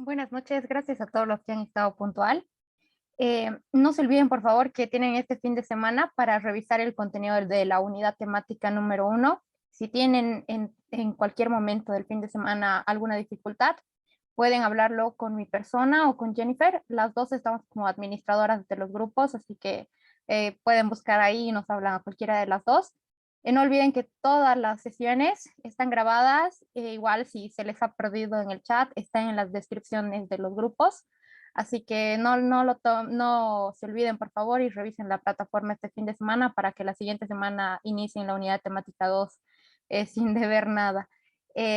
Buenas noches, gracias a todos los que han estado puntual. No se olviden, por favor, que tienen este fin de semana para revisar el contenido de la unidad temática número 1. Si tienen en cualquier momento del fin de semana alguna dificultad, pueden hablarlo con mi persona o con Jennifer. Las dos estamos como administradoras de los grupos, así que pueden buscar ahí y nos hablan a cualquiera de las dos. No olviden que todas las sesiones están grabadas, igual si se les ha perdido en el chat, están en las descripciones de los grupos. Así que no se olviden, por favor, y revisen la plataforma este fin de semana para que la siguiente semana inicien la unidad temática 2 sin deber nada.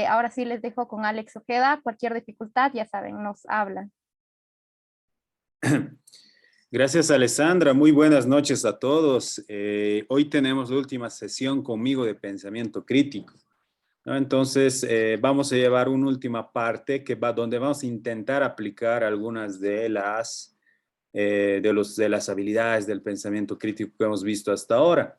Ahora sí les dejo con Alex Ojeda. Cualquier dificultad, ya saben, nos hablan. Gracias, Alessandra. Muy buenas noches a todos. Hoy tenemos la última sesión conmigo de pensamiento crítico, ¿no? Entonces, vamos a llevar una última parte donde vamos a intentar aplicar algunas de las habilidades del pensamiento crítico que hemos visto hasta ahora,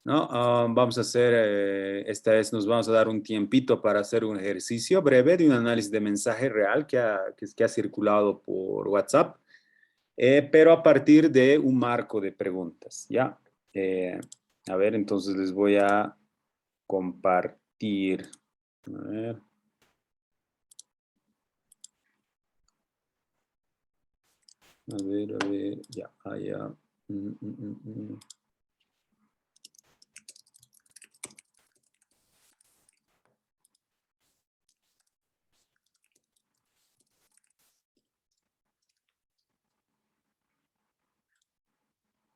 ¿no? Vamos a hacer, esta vez nos vamos a dar un tiempito para hacer un ejercicio breve de un análisis de mensaje real que ha circulado por WhatsApp. Pero a partir de un marco de preguntas, ¿ya? A ver, entonces les voy a compartir. A ver. A ver, ya, allá.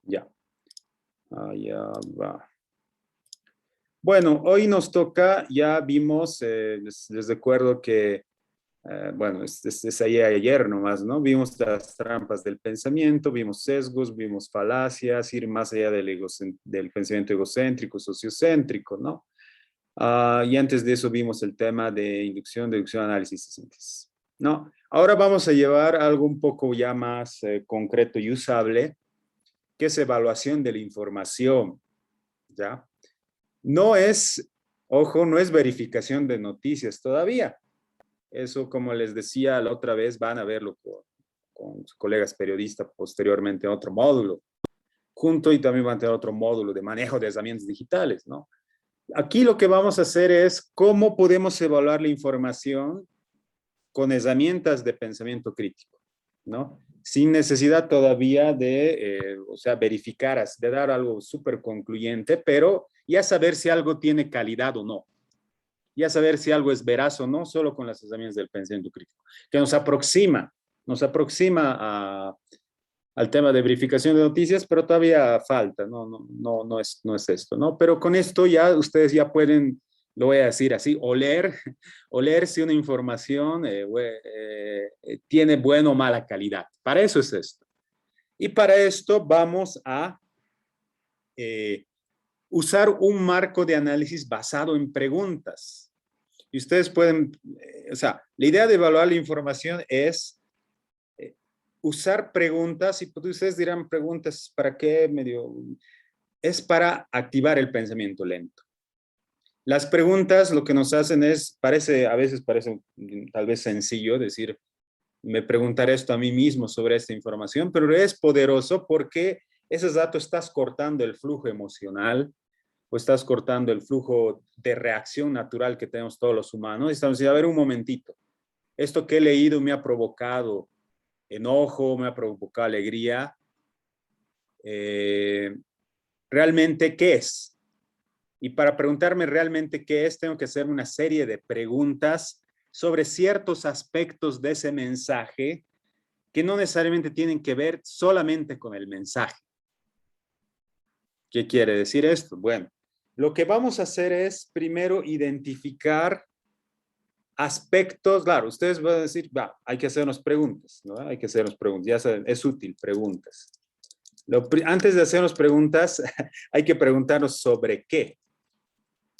Ya, allá va. Bueno, hoy nos toca, ya vimos, les recuerdo que, bueno, es ayer nomás, ¿no? Vimos las trampas del pensamiento, vimos sesgos, vimos falacias, ir más allá del pensamiento egocéntrico, sociocéntrico, ¿no? Y antes de eso vimos el tema de inducción, deducción, análisis y síntesis, ¿no? Ahora vamos a llevar algo un poco ya más concreto y usable, que es evaluación de la información, ¿ya? No es, ojo, no es verificación de noticias todavía. Eso, como les decía la otra vez, van a verlo con sus colegas periodistas posteriormente en otro módulo, junto, y también van a tener otro módulo de manejo de herramientas digitales, ¿no? Aquí lo que vamos a hacer es cómo podemos evaluar la información con herramientas de pensamiento crítico, ¿no? Sin necesidad todavía de, o sea, verificar, de dar algo súper concluyente, pero ya saber si algo tiene calidad o no. Ya saber si algo es veraz o no, solo con las herramientas del pensamiento crítico, que nos aproxima al tema de verificación de noticias, pero todavía falta, no es esto, ¿no? Pero con esto ya ustedes ya pueden, lo voy a decir así, oler si una información tiene buena o mala calidad. Para eso es esto. Y para esto vamos a usar un marco de análisis basado en preguntas. Y ustedes pueden, o sea, la idea de evaluar la información es usar preguntas, y ustedes dirán preguntas, ¿para qué? Es para activar el pensamiento lento. Las preguntas lo que nos hacen es, a veces parece tal vez sencillo decir, me preguntaré esto a mí mismo sobre esta información, pero es poderoso porque esos datos estás cortando el flujo emocional o estás cortando el flujo de reacción natural que tenemos todos los humanos. Y estamos diciendo, a ver, un momentito, esto que he leído me ha provocado enojo, me ha provocado alegría. ¿Realmente qué es? Y para preguntarme realmente qué es, tengo que hacer una serie de preguntas sobre ciertos aspectos de ese mensaje que no necesariamente tienen que ver solamente con el mensaje. ¿Qué quiere decir esto? Bueno, lo que vamos a hacer es primero identificar aspectos. Claro, ustedes van a decir, hay que hacernos preguntas, ¿no? Hay que hacernos preguntas, ya saben, es útil, preguntas. Antes de hacernos preguntas, hay que preguntarnos sobre qué.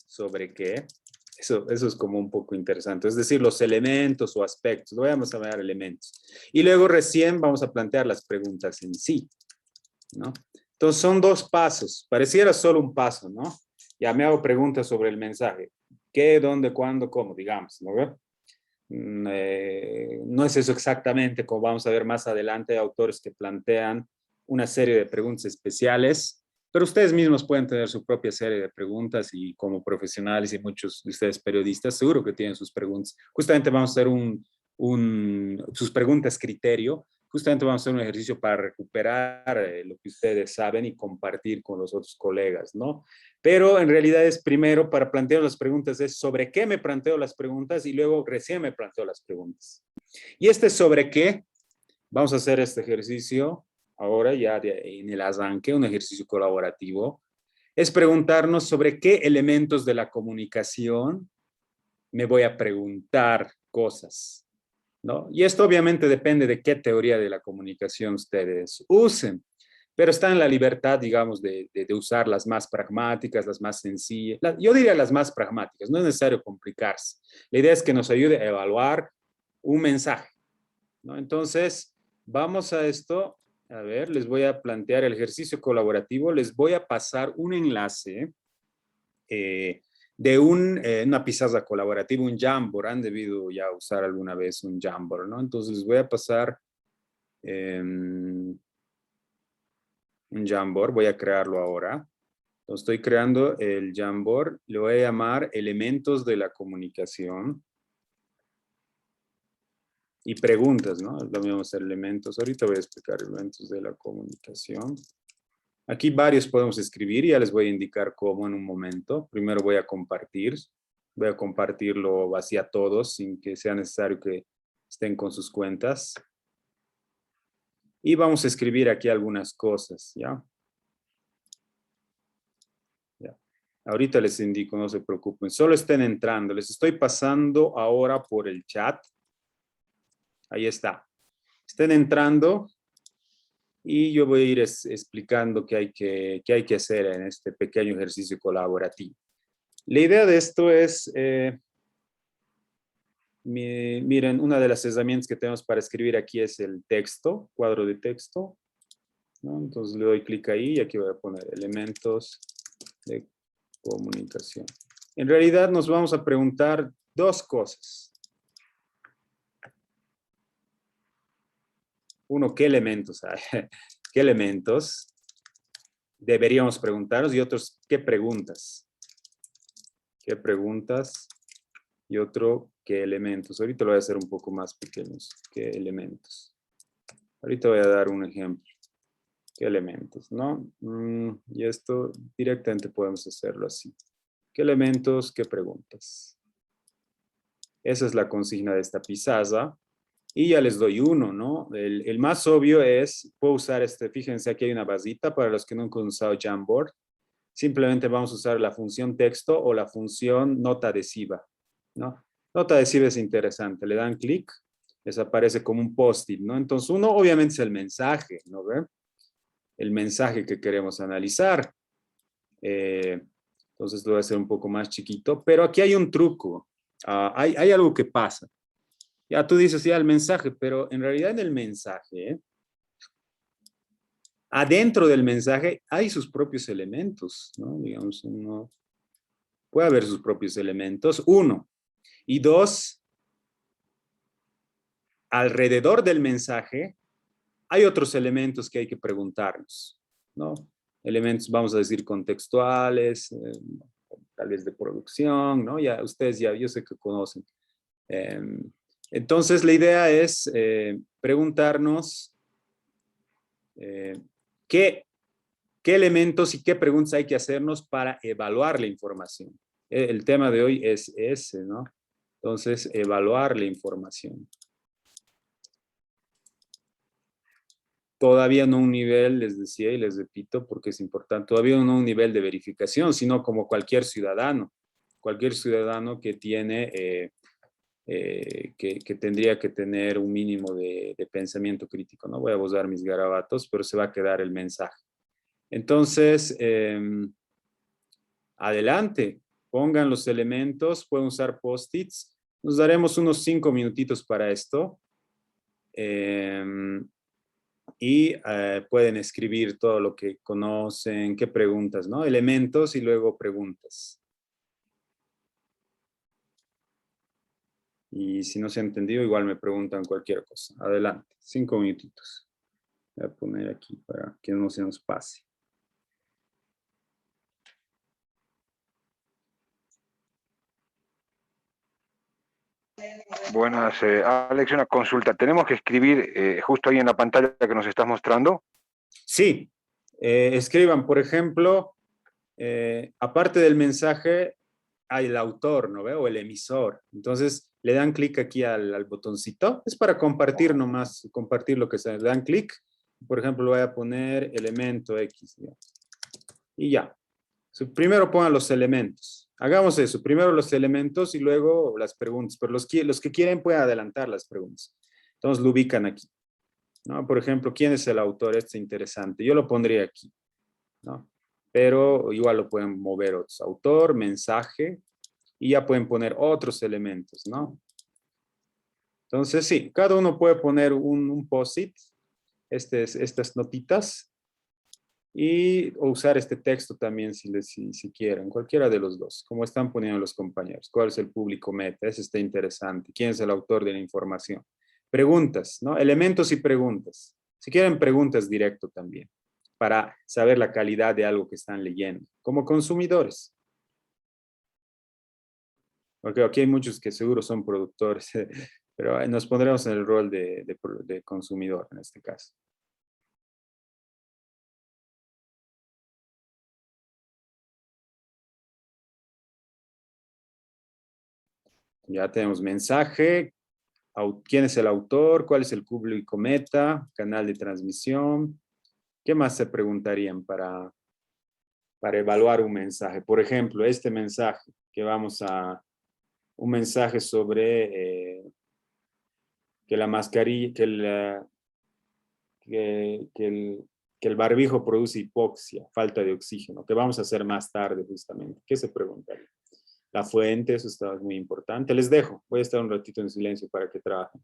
¿Sobre qué? Eso es como un poco interesante. Es decir, los elementos o aspectos. Lo vamos a llamar elementos. Y luego recién vamos a plantear las preguntas en sí, ¿no? Entonces son dos pasos. Pareciera solo un paso, ¿no? Ya me hago preguntas sobre el mensaje. ¿Qué, dónde, cuándo, cómo? Digamos, ¿no? no es eso exactamente, como vamos a ver más adelante, hay autores que plantean una serie de preguntas especiales, pero ustedes mismos pueden tener su propia serie de preguntas y como profesionales y muchos de ustedes periodistas seguro que tienen sus preguntas. Justamente vamos a hacer sus preguntas criterio. Justamente vamos a hacer un ejercicio para recuperar lo que ustedes saben y compartir con los otros colegas, ¿no? Pero en realidad es primero para plantear las preguntas, es sobre qué me planteo las preguntas y luego recién me planteo las preguntas. Y este sobre qué, vamos a hacer este ejercicio ahora ya en el arranque, un ejercicio colaborativo, es preguntarnos sobre qué elementos de la comunicación me voy a preguntar cosas, ¿no? Y esto obviamente depende de qué teoría de la comunicación ustedes usen, pero está en la libertad, digamos, de usar las más pragmáticas, las más sencillas. Yo diría las más pragmáticas, no es necesario complicarse. La idea es que nos ayude a evaluar un mensaje, ¿no? Entonces, vamos a esto. A ver, les voy a plantear el ejercicio colaborativo. Les voy a pasar un enlace de una pizarra colaborativa, un Jamboard. Han debido ya usar alguna vez un Jamboard, ¿no? Entonces, les voy a pasar un Jamboard. Voy a crearlo ahora. Entonces, estoy creando el Jamboard. Le voy a llamar elementos de la comunicación. Y preguntas, ¿no? Lo mismo hacer elementos. Ahorita voy a explicar elementos de la comunicación. Aquí varios podemos escribir y ya les voy a indicar cómo en un momento. Primero voy a compartir. Voy a compartirlo así a todos sin que sea necesario que estén con sus cuentas. Y vamos a escribir aquí algunas cosas, ¿ya? Ya. Ahorita les indico, no se preocupen. Solo estén entrando. Les estoy pasando ahora por el chat. Ahí está. Estén entrando. Y yo voy a ir explicando qué hay que hacer en este pequeño ejercicio colaborativo. La idea de esto es, miren, una de las herramientas que tenemos para escribir aquí es el texto, cuadro de texto, ¿no? Entonces le doy clic ahí y aquí voy a poner elementos de comunicación. En realidad nos vamos a preguntar dos cosas. Uno, ¿qué elementos hay? ¿Qué elementos deberíamos preguntarnos? Y otros, ¿qué preguntas? ¿Qué preguntas? Y otro, ¿qué elementos? Ahorita lo voy a hacer un poco más pequeños. ¿Qué elementos? Ahorita voy a dar un ejemplo. ¿Qué elementos? ¿No? Y esto directamente podemos hacerlo así. ¿Qué elementos? ¿Qué preguntas? Esa es la consigna de esta pizarra. Y ya les doy uno, ¿no? El más obvio es, puedo usar fíjense, aquí hay una basita para los que nunca han usado Jamboard. Simplemente vamos a usar la función texto o la función nota adhesiva, ¿no? Nota adhesiva es interesante, le dan clic, les aparece como un post-it, ¿no? Entonces uno obviamente es el mensaje, ¿no ve? El mensaje que queremos analizar. Entonces lo voy a hacer un poco más chiquito, pero aquí hay un truco. Hay algo que pasa. Ya tú dices, ya el mensaje, pero en realidad en el mensaje, adentro del mensaje hay sus propios elementos, ¿no? Digamos, uno puede haber sus propios elementos, uno. Y dos, alrededor del mensaje hay otros elementos que hay que preguntarnos, ¿no? Elementos, vamos a decir, contextuales, tal vez de producción, ¿no? Ya ustedes ya, yo sé que conocen. Entonces, la idea es preguntarnos qué elementos y qué preguntas hay que hacernos para evaluar la información. El tema de hoy es ese, ¿no? Entonces, evaluar la información. Todavía no un nivel, les decía y les repito porque es importante, todavía no un nivel de verificación, sino como cualquier ciudadano que tiene, que tendría que tener un mínimo de pensamiento crítico. No voy a usar mis garabatos, pero se va a quedar el mensaje. Entonces, adelante, pongan los elementos, pueden usar post-its. Nos daremos unos 5 minutitos para esto. Y pueden escribir todo lo que conocen, qué preguntas, ¿no? Elementos y luego preguntas. Y si no se ha entendido, igual me preguntan cualquier cosa. Adelante, 5 minutitos. Voy a poner aquí para que no se nos pase. Buenas, Alex, una consulta. ¿Tenemos que escribir justo ahí en la pantalla que nos estás mostrando? Sí, escriban, por ejemplo, aparte del mensaje, hay el autor, ¿no ve? O el emisor. Entonces, le dan clic aquí al botoncito. Es para compartir nomás, compartir lo que sea. Le dan clic. Por ejemplo, voy a poner elemento X. ¿Ya? Y ya. Primero pongan los elementos. Hagamos eso. Primero los elementos y luego las preguntas. Pero los que quieren pueden adelantar las preguntas. Entonces, lo ubican aquí, ¿no? Por ejemplo, ¿quién es el autor? Este es interesante. Yo lo pondría aquí, ¿no? Pero igual lo pueden mover otros. Autor, mensaje, y ya pueden poner otros elementos, ¿no? Entonces, sí, cada uno puede poner un post-it, estas notitas, o usar este texto también si quieren, cualquiera de los dos, como están poniendo los compañeros. ¿Cuál es el público meta? Eso está interesante. ¿Quién es el autor de la información? Preguntas, ¿no? Elementos y preguntas. Si quieren, preguntas directo también, para saber la calidad de algo que están leyendo, como consumidores. Porque aquí hay muchos que seguro son productores, pero nos pondremos en el rol de consumidor en este caso. Ya tenemos mensaje, quién es el autor, cuál es el público meta, canal de transmisión. ¿Qué más se preguntarían para evaluar un mensaje? Por ejemplo, este mensaje, un mensaje sobre que la mascarilla, que el barbijo produce hipoxia, falta de oxígeno, que vamos a hacer más tarde justamente. ¿Qué se preguntaría? La fuente, eso está muy importante. Les dejo, voy a estar un ratito en silencio para que trabajen.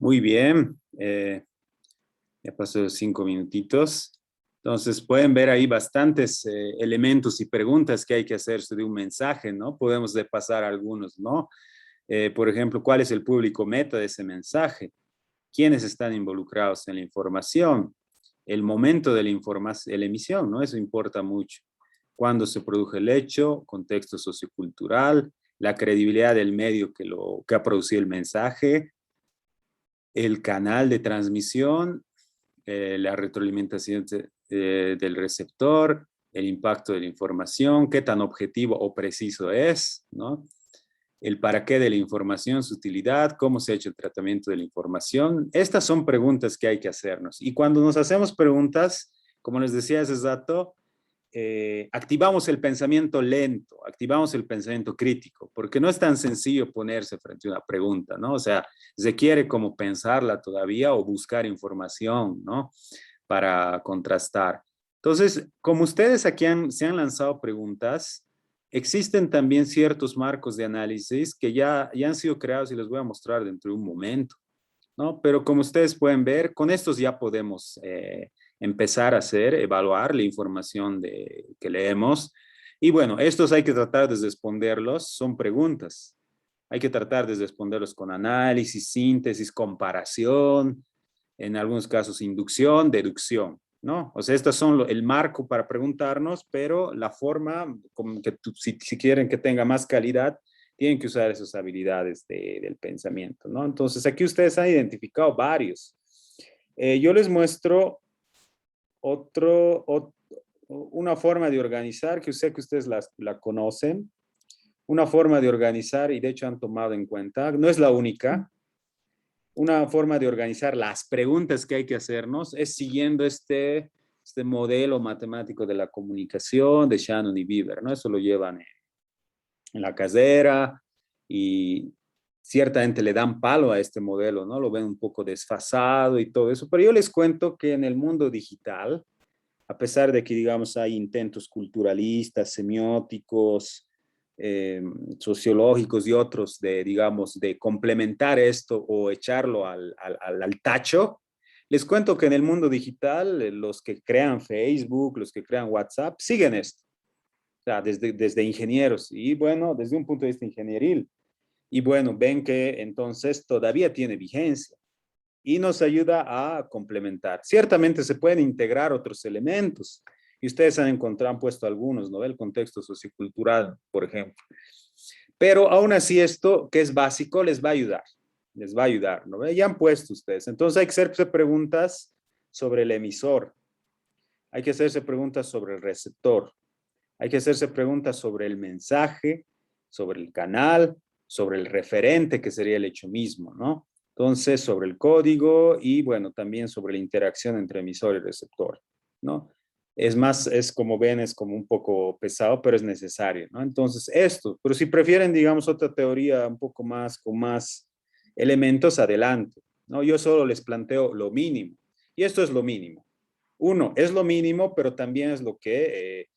Muy bien. Ya pasó los 5 minutitos. Entonces pueden ver ahí bastantes elementos y preguntas que hay que hacerse de un mensaje, ¿no? Podemos pasar algunos, ¿no? Por ejemplo, ¿cuál es el público meta de ese mensaje? ¿Quiénes están involucrados en la información? El momento de la emisión, ¿no? Eso importa mucho. ¿Cuándo se produjo el hecho? Contexto sociocultural, la credibilidad del medio que ha producido el mensaje, el canal de transmisión, la retroalimentación del receptor, el impacto de la información, qué tan objetivo o preciso es, ¿no? El para qué de la información, su utilidad, cómo se ha hecho el tratamiento de la información. Estas son preguntas que hay que hacernos. Y cuando nos hacemos preguntas, como les decía hace rato, activamos el pensamiento lento, activamos el pensamiento crítico, porque no es tan sencillo ponerse frente a una pregunta, ¿no? O sea, se quiere como pensarla todavía o buscar información, ¿no? Para contrastar. Entonces, como ustedes aquí se han lanzado preguntas, existen también ciertos marcos de análisis que ya han sido creados y les voy a mostrar dentro de un momento, ¿no? Pero como ustedes pueden ver, con estos ya podemos empezar a evaluar la información que leemos. Y bueno, estos hay que tratar de responderlos, son preguntas. Hay que tratar de responderlos con análisis, síntesis, comparación, en algunos casos inducción, deducción, ¿no? O sea, estos son el marco para preguntarnos, pero la forma, como que si quieren que tenga más calidad, tienen que usar esas habilidades del pensamiento, ¿no? Entonces, aquí ustedes han identificado varios. Yo les muestro una forma de organizar, que sé que ustedes la conocen, una forma de organizar, y de hecho han tomado en cuenta, no es la única, una forma de organizar las preguntas que hay que hacernos es siguiendo este modelo matemático de la comunicación de Shannon y Beaver, ¿no? Eso lo llevan en la carrera y ciertamente le dan palo a este modelo, ¿no? Lo ven un poco desfasado y todo eso, pero yo les cuento que en el mundo digital, a pesar de que, digamos, hay intentos culturalistas, semióticos, sociológicos y otros digamos, de complementar esto o echarlo al tacho, les cuento que en el mundo digital, los que crean Facebook, los que crean WhatsApp, siguen esto. O sea, desde ingenieros y bueno, desde un punto de vista ingenieril. Y bueno, ven que entonces todavía tiene vigencia y nos ayuda a complementar. Ciertamente se pueden integrar otros elementos y ustedes han encontrado, han puesto algunos, ¿no? El contexto sociocultural, por ejemplo. Pero aún así esto, que es básico, les va a ayudar, ¿no? Ya han puesto ustedes. Entonces hay que hacerse preguntas sobre el emisor, hay que hacerse preguntas sobre el receptor, hay que hacerse preguntas sobre el mensaje, sobre el canal, sobre el referente, que sería el hecho mismo, ¿no? Entonces, sobre el código y, bueno, también sobre la interacción entre emisor y receptor, ¿no? Es más, es como ven, es como un poco pesado, pero es necesario, ¿no? Entonces, esto, pero si prefieren, digamos, otra teoría un poco más, con más elementos, adelante, ¿no? Yo solo les planteo lo mínimo, y esto es lo mínimo. Uno, es lo mínimo, pero también es lo que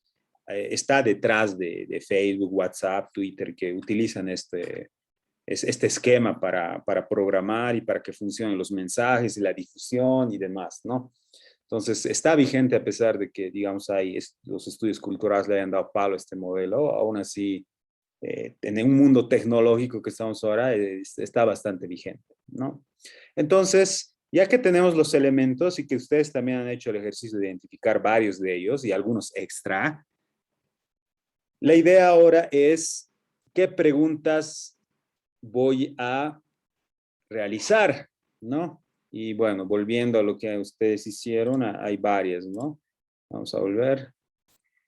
está detrás de Facebook, WhatsApp, Twitter, que utilizan este esquema para programar y para que funcionen los mensajes y la difusión y demás, ¿no? Entonces, está vigente a pesar de que, digamos, los estudios culturales le hayan dado palo a este modelo, aún así, en un mundo tecnológico que estamos ahora, está bastante vigente, ¿no? Entonces, ya que tenemos los elementos y que ustedes también han hecho el ejercicio de identificar varios de ellos y algunos extra, la idea ahora es qué preguntas voy a realizar, ¿no? Y bueno, volviendo a lo que ustedes hicieron, hay varias, ¿no? Vamos a volver.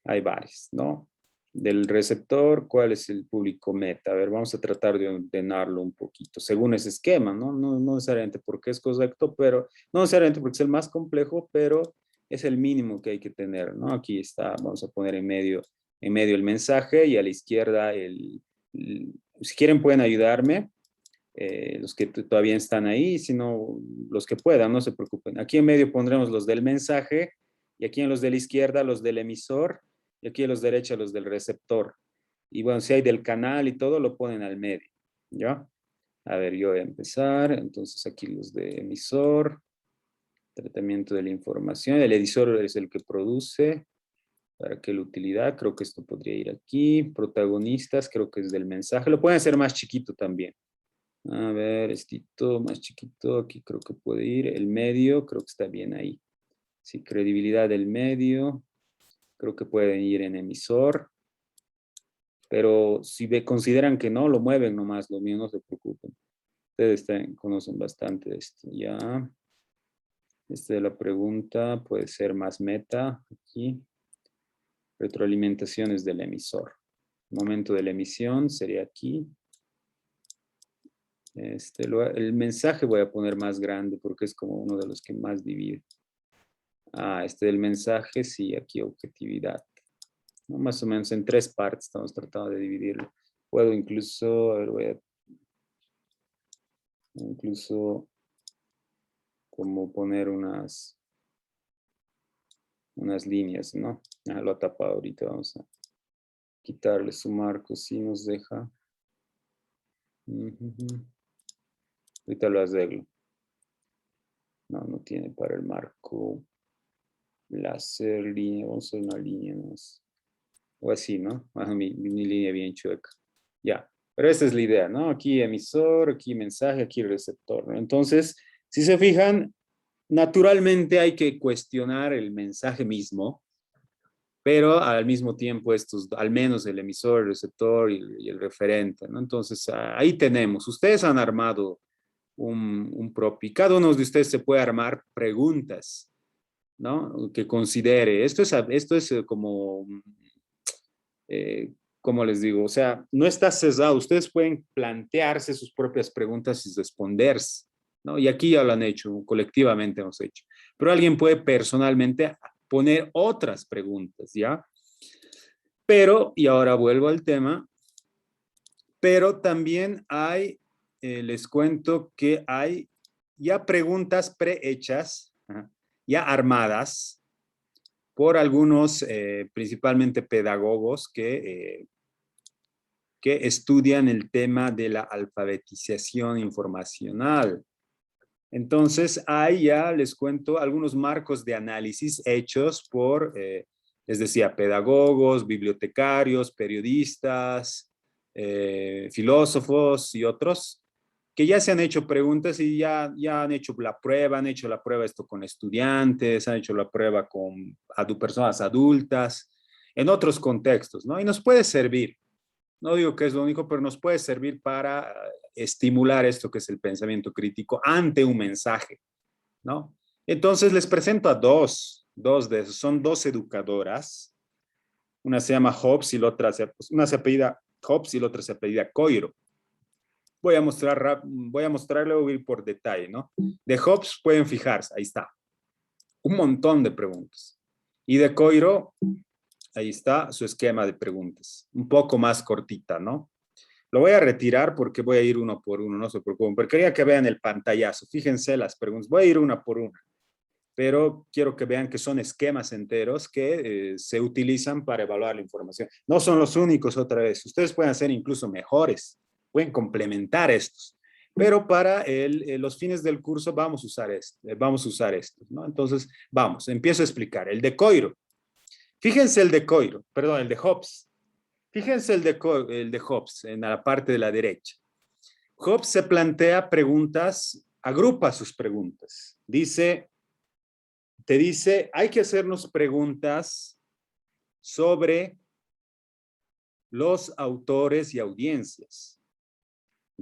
Hay varias, ¿no? Del receptor, ¿cuál es el público meta? A ver, vamos a tratar de ordenarlo un poquito, según ese esquema, ¿no? No necesariamente porque es correcto, pero no necesariamente porque es el más complejo, pero es el mínimo que hay que tener, ¿no? Aquí está, vamos a poner en medio el mensaje y a la izquierda si quieren pueden ayudarme, los que todavía están ahí, si no, los que puedan, no se preocupen. Aquí en medio pondremos los del mensaje y aquí en los de la izquierda los del emisor y aquí a los derechos los del receptor. Y bueno, si hay del canal y todo, lo ponen al medio, ¿ya? A ver, yo voy a empezar. Entonces aquí los de emisor, tratamiento de la información. El emisor es el que produce. ¿Para qué la utilidad? Creo que esto podría ir aquí. Protagonistas, creo que es del mensaje. Lo pueden hacer más chiquito también. A ver, estito más chiquito. Aquí creo que puede ir. El medio, creo que está bien ahí. Sí, credibilidad del medio. Creo que pueden ir en emisor. Pero si consideran que no, lo mueven nomás. Lo mío, no se preocupen. Ustedes conocen bastante de esto. Ya. Esta de la pregunta puede ser más meta. Aquí. Retroalimentaciones del emisor. Momento de la emisión sería aquí. El mensaje voy a poner más grande porque es como uno de los que más divide. Este del mensaje, sí, aquí objetividad. ¿No? Más o menos en 3 partes estamos tratando de dividirlo. Puedo incluso, a ver, voy a incluso como poner unas líneas, ¿no? Lo ha tapado ahorita, vamos a quitarle su marco, si nos deja. Ahorita lo arreglo. No tiene para el marco. Láser, línea, vamos a hacer una línea más. O así, ¿no? Mi línea bien chueca. Ya, pero esa es la idea, ¿no? Aquí emisor, aquí mensaje, aquí receptor, ¿no? Entonces, si se fijan, naturalmente hay que cuestionar el mensaje mismo, pero al mismo tiempo al menos el emisor, el receptor y el referente, ¿no? Entonces, ahí tenemos. Ustedes han armado un propio, cada uno de ustedes se puede armar preguntas, ¿no? Que considere. Esto es como, como les digo, o sea, no está sesgado. Ustedes pueden plantearse sus propias preguntas y responderse, ¿no? Y aquí ya lo han hecho, colectivamente hemos hecho. Pero alguien puede personalmente poner otras preguntas, ¿ya? Pero, y ahora vuelvo al tema, pero también hay, les cuento que hay ya preguntas prehechas, ya armadas, por algunos, principalmente pedagogos, que estudian el tema de la alfabetización informacional. Entonces, ahí ya les cuento algunos marcos de análisis hechos por, les decía, pedagogos, bibliotecarios, periodistas, filósofos y otros, que ya se han hecho preguntas y ya han hecho la prueba esto con estudiantes, han hecho la prueba con personas adultas, en otros contextos, ¿no? Y nos puede servir. No digo que es lo único, pero nos puede servir para estimular esto que es el pensamiento crítico ante un mensaje, ¿no? Entonces les presento a dos de esos. Son 2 educadoras. Una se llama Hobbs y la otra una se apellida Hobbs y la otra se apellida Coiro. Voy a mostrarle, voy a ir por detalle, ¿no? De Hobbs pueden fijarse, ahí está. Un montón de preguntas. Y de Coiro, ahí está su esquema de preguntas. Un poco más cortita, ¿no? Lo voy a retirar porque voy a ir uno por uno, no se preocupen. Pero quería que vean el pantallazo. Fíjense las preguntas. Voy a ir una por una. Pero quiero que vean que son esquemas enteros que se utilizan para evaluar la información. No son los únicos otra vez. Ustedes pueden hacer incluso mejores. Pueden complementar estos. Pero para los fines del curso vamos a usar estos, ¿no? Entonces, vamos, empiezo a explicar. El de Coiro. Fíjense el de Coiro, perdón, el de Hobbs. Fíjense el de Hobbs en la parte de la derecha. Hobbs se plantea preguntas, agrupa sus preguntas. Te dice, hay que hacernos preguntas sobre los autores y audiencias.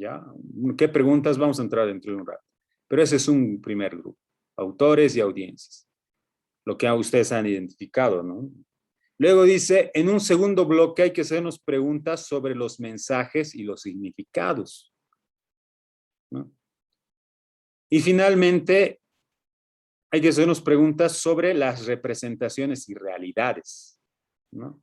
¿Ya? ¿Qué preguntas? Vamos a entrar dentro de un rato. Pero ese es un primer grupo. Autores y audiencias. Lo que ustedes han identificado, ¿no? Luego dice, en un segundo bloque hay que hacernos preguntas sobre los mensajes y los significados, ¿no? Y finalmente, hay que hacernos preguntas sobre las representaciones y realidades, ¿no?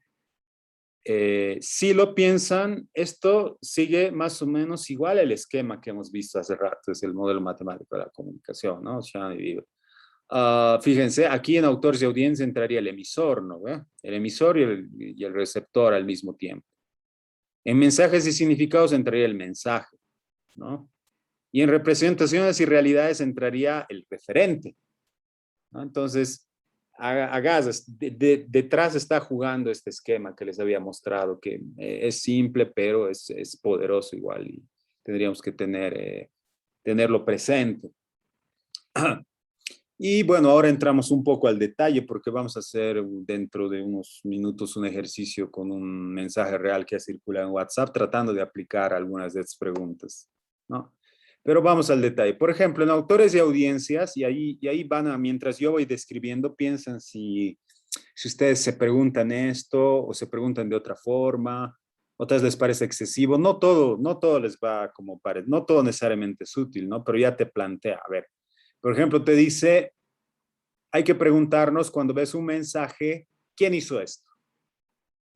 Si lo piensan, esto sigue más o menos igual el esquema que hemos visto hace rato, es el modelo matemático de la comunicación, ¿no? Fíjense, aquí en autores y audiencia entraría el emisor, ¿no? El emisor y el receptor al mismo tiempo. En mensajes y significados entraría el mensaje, ¿no? Y en representaciones y realidades entraría el referente, ¿no? Entonces, detrás está jugando este esquema que les había mostrado, que es simple, pero es poderoso igual y tendríamos que tenerlo presente. Y bueno, ahora entramos un poco al detalle porque vamos a hacer dentro de unos minutos un ejercicio con un mensaje real que ha circulado en WhatsApp tratando de aplicar algunas de estas preguntas, ¿no? Pero vamos al detalle. Por ejemplo, en autores y audiencias, y ahí van a, mientras yo voy describiendo, piensan si ustedes se preguntan esto o se preguntan de otra forma, otras les parece excesivo. No todo les va como parece, no todo necesariamente es útil, ¿no? Pero ya te plantea, a ver, por ejemplo, te dice, hay que preguntarnos cuando ves un mensaje, ¿quién hizo esto?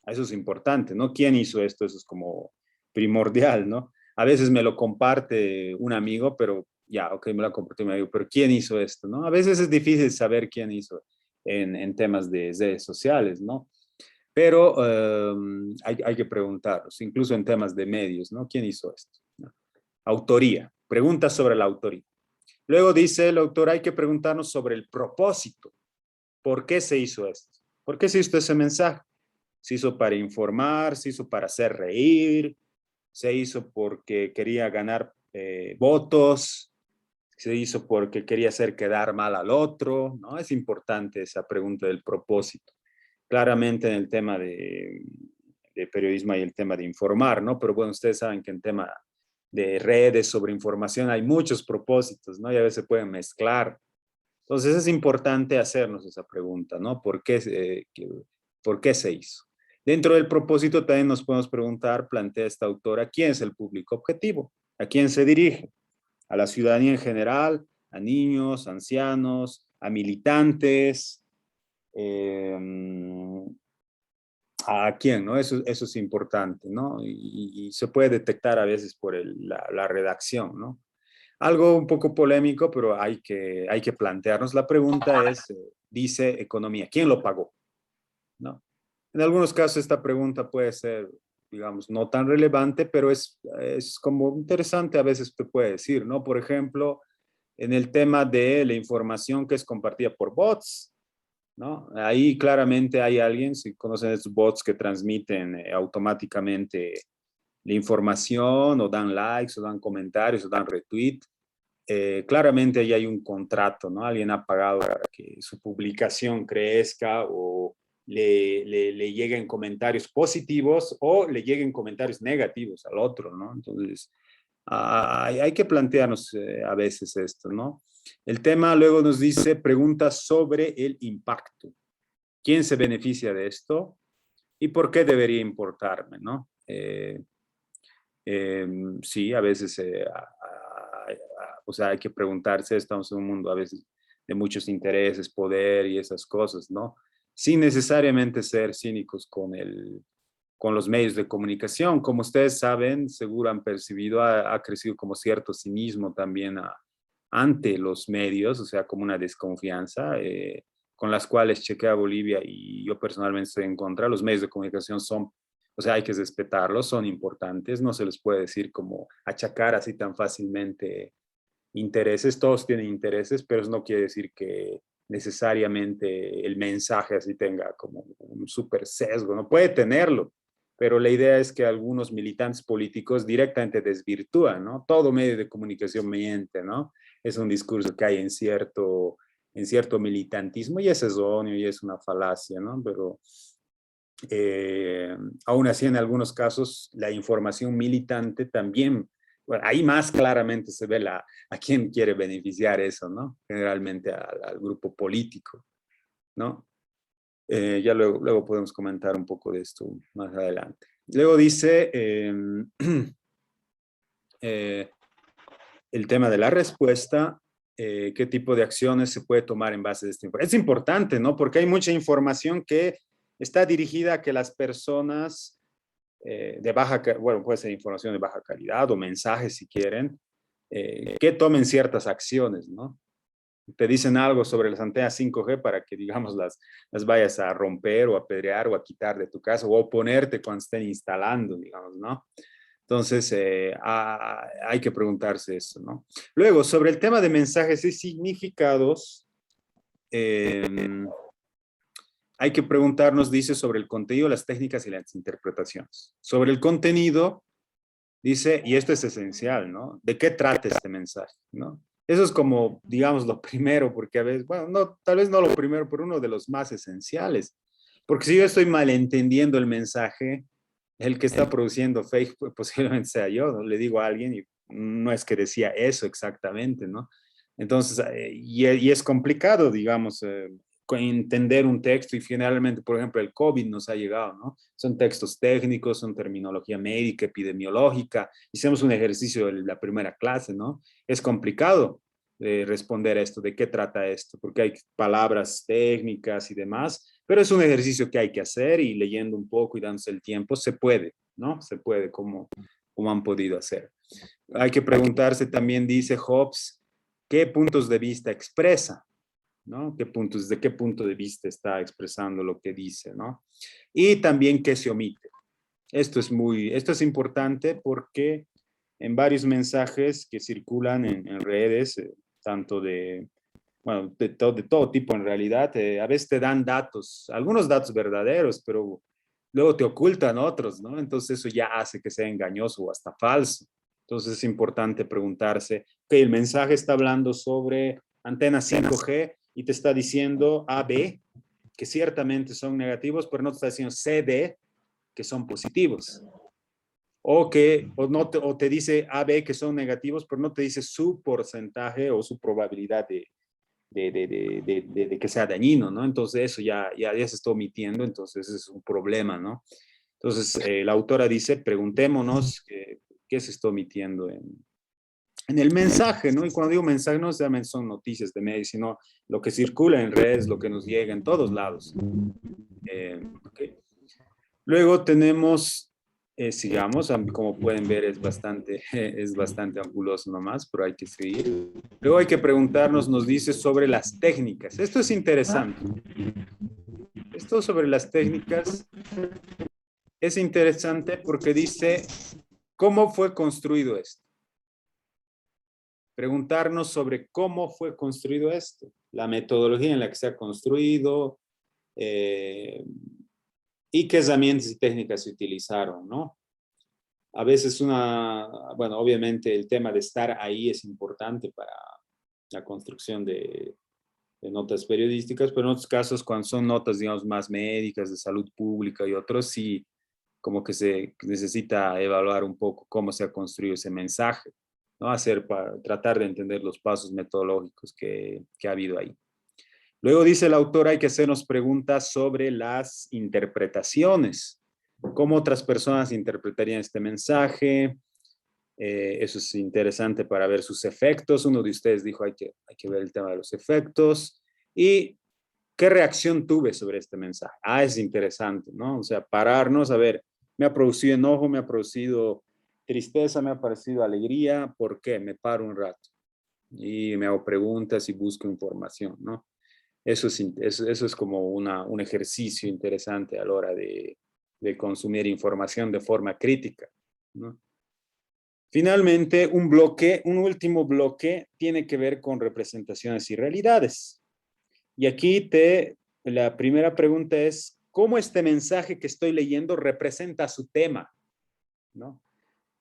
Eso es importante, ¿no? ¿Quién hizo esto? Eso es como primordial, ¿no? A veces me lo comparte un amigo, pero ya, ok, me lo compartió un amigo, pero ¿quién hizo esto, no? A veces es difícil saber quién hizo en temas de redes sociales, ¿no? Pero hay que preguntarlos, incluso en temas de medios, ¿no? ¿Quién hizo esto? ¿No? Autoría, preguntas sobre la autoría. Luego dice el autor, hay que preguntarnos sobre el propósito. ¿Por qué se hizo esto? ¿Por qué se hizo ese mensaje? ¿Se hizo para informar? ¿Se hizo para hacer reír? ¿Se hizo porque quería ganar votos? ¿Se hizo porque quería hacer quedar mal al otro? ¿No? Es importante esa pregunta del propósito. Claramente en el tema de periodismo hay el tema de informar, ¿no? Pero bueno, ustedes saben que en tema de redes sobre información hay muchos propósitos, ¿no? Y a veces se pueden mezclar. Entonces es importante hacernos esa pregunta, ¿no? ¿Por qué se hizo? Dentro del propósito también nos podemos preguntar, plantea esta autora, ¿quién es el público objetivo? ¿A quién se dirige? ¿A la ciudadanía en general? ¿A niños, ancianos, a militantes? ¿A quién? ¿No? Eso es importante, ¿no? Y se puede detectar a veces por la redacción, ¿no? Algo un poco polémico, pero hay que plantearnos. La pregunta es, dice economía, ¿quién lo pagó? ¿No? En algunos casos esta pregunta puede ser, digamos, no tan relevante, pero es como interesante a veces te puede decir, ¿no? Por ejemplo, en el tema de la información que es compartida por bots, ¿no? Ahí claramente hay alguien, si conocen estos bots que transmiten automáticamente la información o dan likes o dan comentarios o dan retweet, claramente ahí hay un contrato, ¿no? Alguien ha pagado para que su publicación crezca o le lleguen comentarios positivos o le lleguen comentarios negativos al otro, ¿no? Entonces, hay que plantearnos a veces esto, ¿no? El tema luego nos dice preguntas sobre el impacto. ¿Quién se beneficia de esto? ¿Y por qué debería importarme, no? Sí, a veces o sea, hay que preguntarse, estamos en un mundo a veces de muchos intereses, poder y esas cosas, ¿no? Sin necesariamente ser cínicos con los medios de comunicación. Como ustedes saben, seguro han percibido, ha crecido como cierto cinismo también ante los medios, o sea, como una desconfianza, con las cuales chequea Bolivia y yo personalmente estoy en contra. Los medios de comunicación son, o sea, hay que respetarlos, son importantes, no se les puede decir como achacar así tan fácilmente intereses, todos tienen intereses, pero eso no quiere decir que necesariamente el mensaje así tenga como un súper sesgo, no puede tenerlo, pero la idea es que algunos militantes políticos directamente desvirtúan, ¿no? Todo medio de comunicación miente, ¿no? Es un discurso que hay en cierto militantismo y es erróneo y es una falacia, ¿no? Pero aún así en algunos casos la información militante también, bueno, ahí más claramente se ve a quién quiere beneficiar eso, ¿no? Generalmente al grupo político, ¿no? Ya luego podemos comentar un poco de esto más adelante. Luego dice el tema de la respuesta, qué tipo de acciones se puede tomar en base a esta información. Es importante, ¿no? Porque hay mucha información que está dirigida a que las personas bueno, puede ser información de baja calidad o mensajes si quieren, que tomen ciertas acciones, ¿no? Te dicen algo sobre las antenas 5G para que, digamos, las vayas a romper o a apedrear o a quitar de tu casa o oponerte cuando estén instalando, digamos, ¿no? Entonces, hay que preguntarse eso, ¿no? Luego, sobre el tema de mensajes y significados, hay que preguntarnos, dice, sobre el contenido, las técnicas y las interpretaciones. Sobre el contenido, dice, y esto es esencial, ¿no? ¿De qué trata este mensaje, no? Eso es como, digamos, lo primero, porque a veces, bueno, no, tal vez no lo primero, pero uno de los más esenciales. Porque si yo estoy malentendiendo el mensaje, el que está produciendo fake pues, posiblemente sea yo, ¿no? Le digo a alguien y no es que decía eso exactamente, ¿no? Entonces, y es complicado, digamos, entender un texto y generalmente, por ejemplo, el COVID nos ha llegado, ¿no? Son textos técnicos, son terminología médica, epidemiológica. Hicimos un ejercicio en la primera clase, ¿no? Es complicado responder a esto, de qué trata esto, porque hay palabras técnicas y demás, pero es un ejercicio que hay que hacer y leyendo un poco y dándose el tiempo, se puede, ¿no? Se puede, como han podido hacer. Hay que preguntarse también, dice Hobbes, ¿qué puntos de vista expresa? ¿No? ¿Desde qué punto de vista está expresando lo que dice, ¿no? Y también qué se omite. Esto es importante porque en varios mensajes que circulan en redes, tanto bueno, de todo tipo en realidad, a veces te dan datos, algunos datos verdaderos, pero luego te ocultan otros, ¿no? Entonces eso ya hace que sea engañoso o hasta falso. Entonces es importante preguntarse, que el mensaje está hablando sobre antenas 5G y te está diciendo AB, que ciertamente son negativos, pero no te está diciendo CD, que son positivos. O te dice AB que son negativos, pero no te dice su porcentaje o su probabilidad de que sea dañino, ¿no? Entonces eso ya se está omitiendo, entonces es un problema, ¿no? Entonces la autora dice, preguntémonos qué se está omitiendo en el mensaje, ¿no? Y cuando digo mensaje no solamente son noticias de medios, sino lo que circula en redes, lo que nos llega en todos lados. Okay. Luego tenemos, sigamos, como pueden ver es bastante ampuloso nomás, pero hay que seguir. Luego hay que preguntarnos, nos dice sobre las técnicas. Esto es interesante. Esto sobre las técnicas es interesante porque dice, ¿cómo fue construido esto? Preguntarnos sobre cómo fue construido esto, la metodología en la que se ha construido, y qué herramientas y técnicas se utilizaron, ¿no? A veces bueno, obviamente el tema de estar ahí es importante para la construcción de notas periodísticas, pero en otros casos, cuando son notas, digamos, más médicas, de salud pública y otros, sí, como que se necesita evaluar un poco cómo se ha construido ese mensaje, ¿no? Para tratar de entender los pasos metodológicos que ha habido ahí. Luego dice el autor, hay que hacernos preguntas sobre las interpretaciones. ¿Cómo otras personas interpretarían este mensaje? Eso es interesante para ver sus efectos. Uno de ustedes dijo, hay que ver el tema de los efectos. ¿Y qué reacción tuve sobre este mensaje? Es interesante, ¿no? O sea, pararnos, a ver, me ha producido enojo, me ha producido tristeza, me ha parecido alegría. ¿Por qué? Me paro un rato y me hago preguntas y busco información, ¿no? Eso es como un ejercicio interesante a la hora de consumir información de forma crítica, ¿no? Finalmente, un último bloque tiene que ver con representaciones y realidades. Y aquí la primera pregunta es, ¿cómo este mensaje que estoy leyendo representa su tema? ¿No?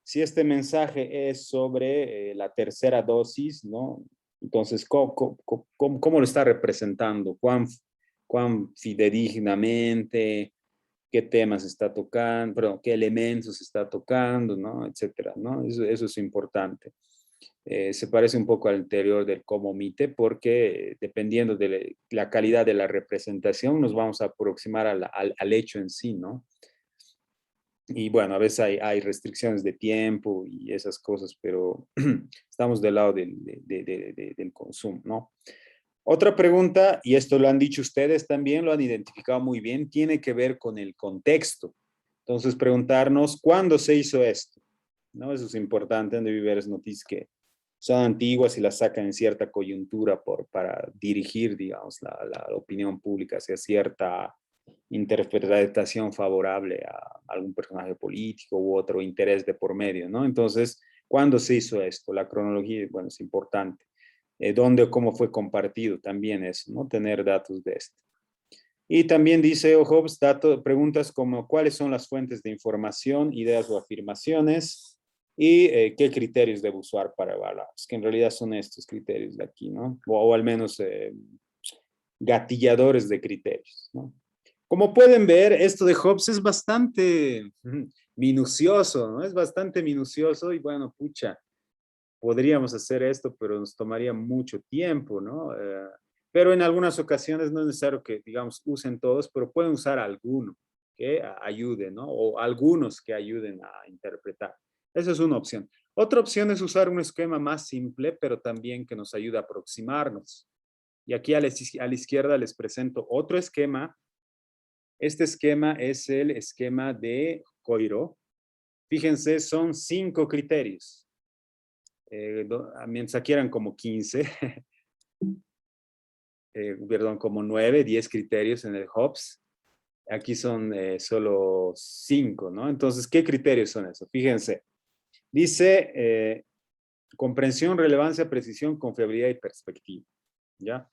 Si este mensaje es sobre la tercera dosis, ¿no? Entonces, ¿cómo lo está representando? ¿Cuán fidedignamente? ¿Qué temas está tocando? Perdón, ¿qué elementos está tocando? ¿No? Etcétera, ¿no? Eso es importante. Se parece un poco al anterior del cómo omite, porque dependiendo de la calidad de la representación, nos vamos a aproximar al hecho en sí, ¿no? Y bueno, a veces hay restricciones de tiempo y esas cosas, pero estamos del lado del consumo, ¿no? Otra pregunta, y esto lo han dicho ustedes también, lo han identificado muy bien, tiene que ver con el contexto. Entonces, preguntarnos, ¿cuándo se hizo esto? ¿No? Eso es importante, han de ver noticias que son antiguas y las sacan en cierta coyuntura para dirigir, digamos, la opinión pública hacia cierta interpretación favorable a algún personaje político u otro interés de por medio, ¿no? Entonces, ¿cuándo se hizo esto? La cronología, bueno, es importante. ¿Dónde o cómo fue compartido? También es, ¿no? Tener datos de esto. Y también dice Hobbes, preguntas como cuáles son las fuentes de información, ideas o afirmaciones y qué criterios debo usar para evaluar. Es que en realidad son estos criterios de aquí, ¿no? O al menos gatilladores de criterios, ¿no? Como pueden ver, esto de Hobbes es bastante minucioso, ¿no? Es bastante minucioso y bueno, pucha, podríamos hacer esto, pero nos tomaría mucho tiempo, ¿no? Pero en algunas ocasiones no es necesario que, digamos, usen todos, pero pueden usar alguno que ayude, ¿no? O algunos que ayuden a interpretar. Esa es una opción. Otra opción es usar un esquema más simple, pero también que nos ayude a aproximarnos. Y aquí a la izquierda les presento otro esquema. Este esquema es el esquema de Coiro. Fíjense, son 5 criterios. Mientras aquí eran como 15, perdón, como 9, 10 criterios en el Hobbes. Aquí son solo 5, ¿no? Entonces, ¿qué criterios son esos? Fíjense, dice comprensión, relevancia, precisión, confiabilidad y perspectiva, ¿ya?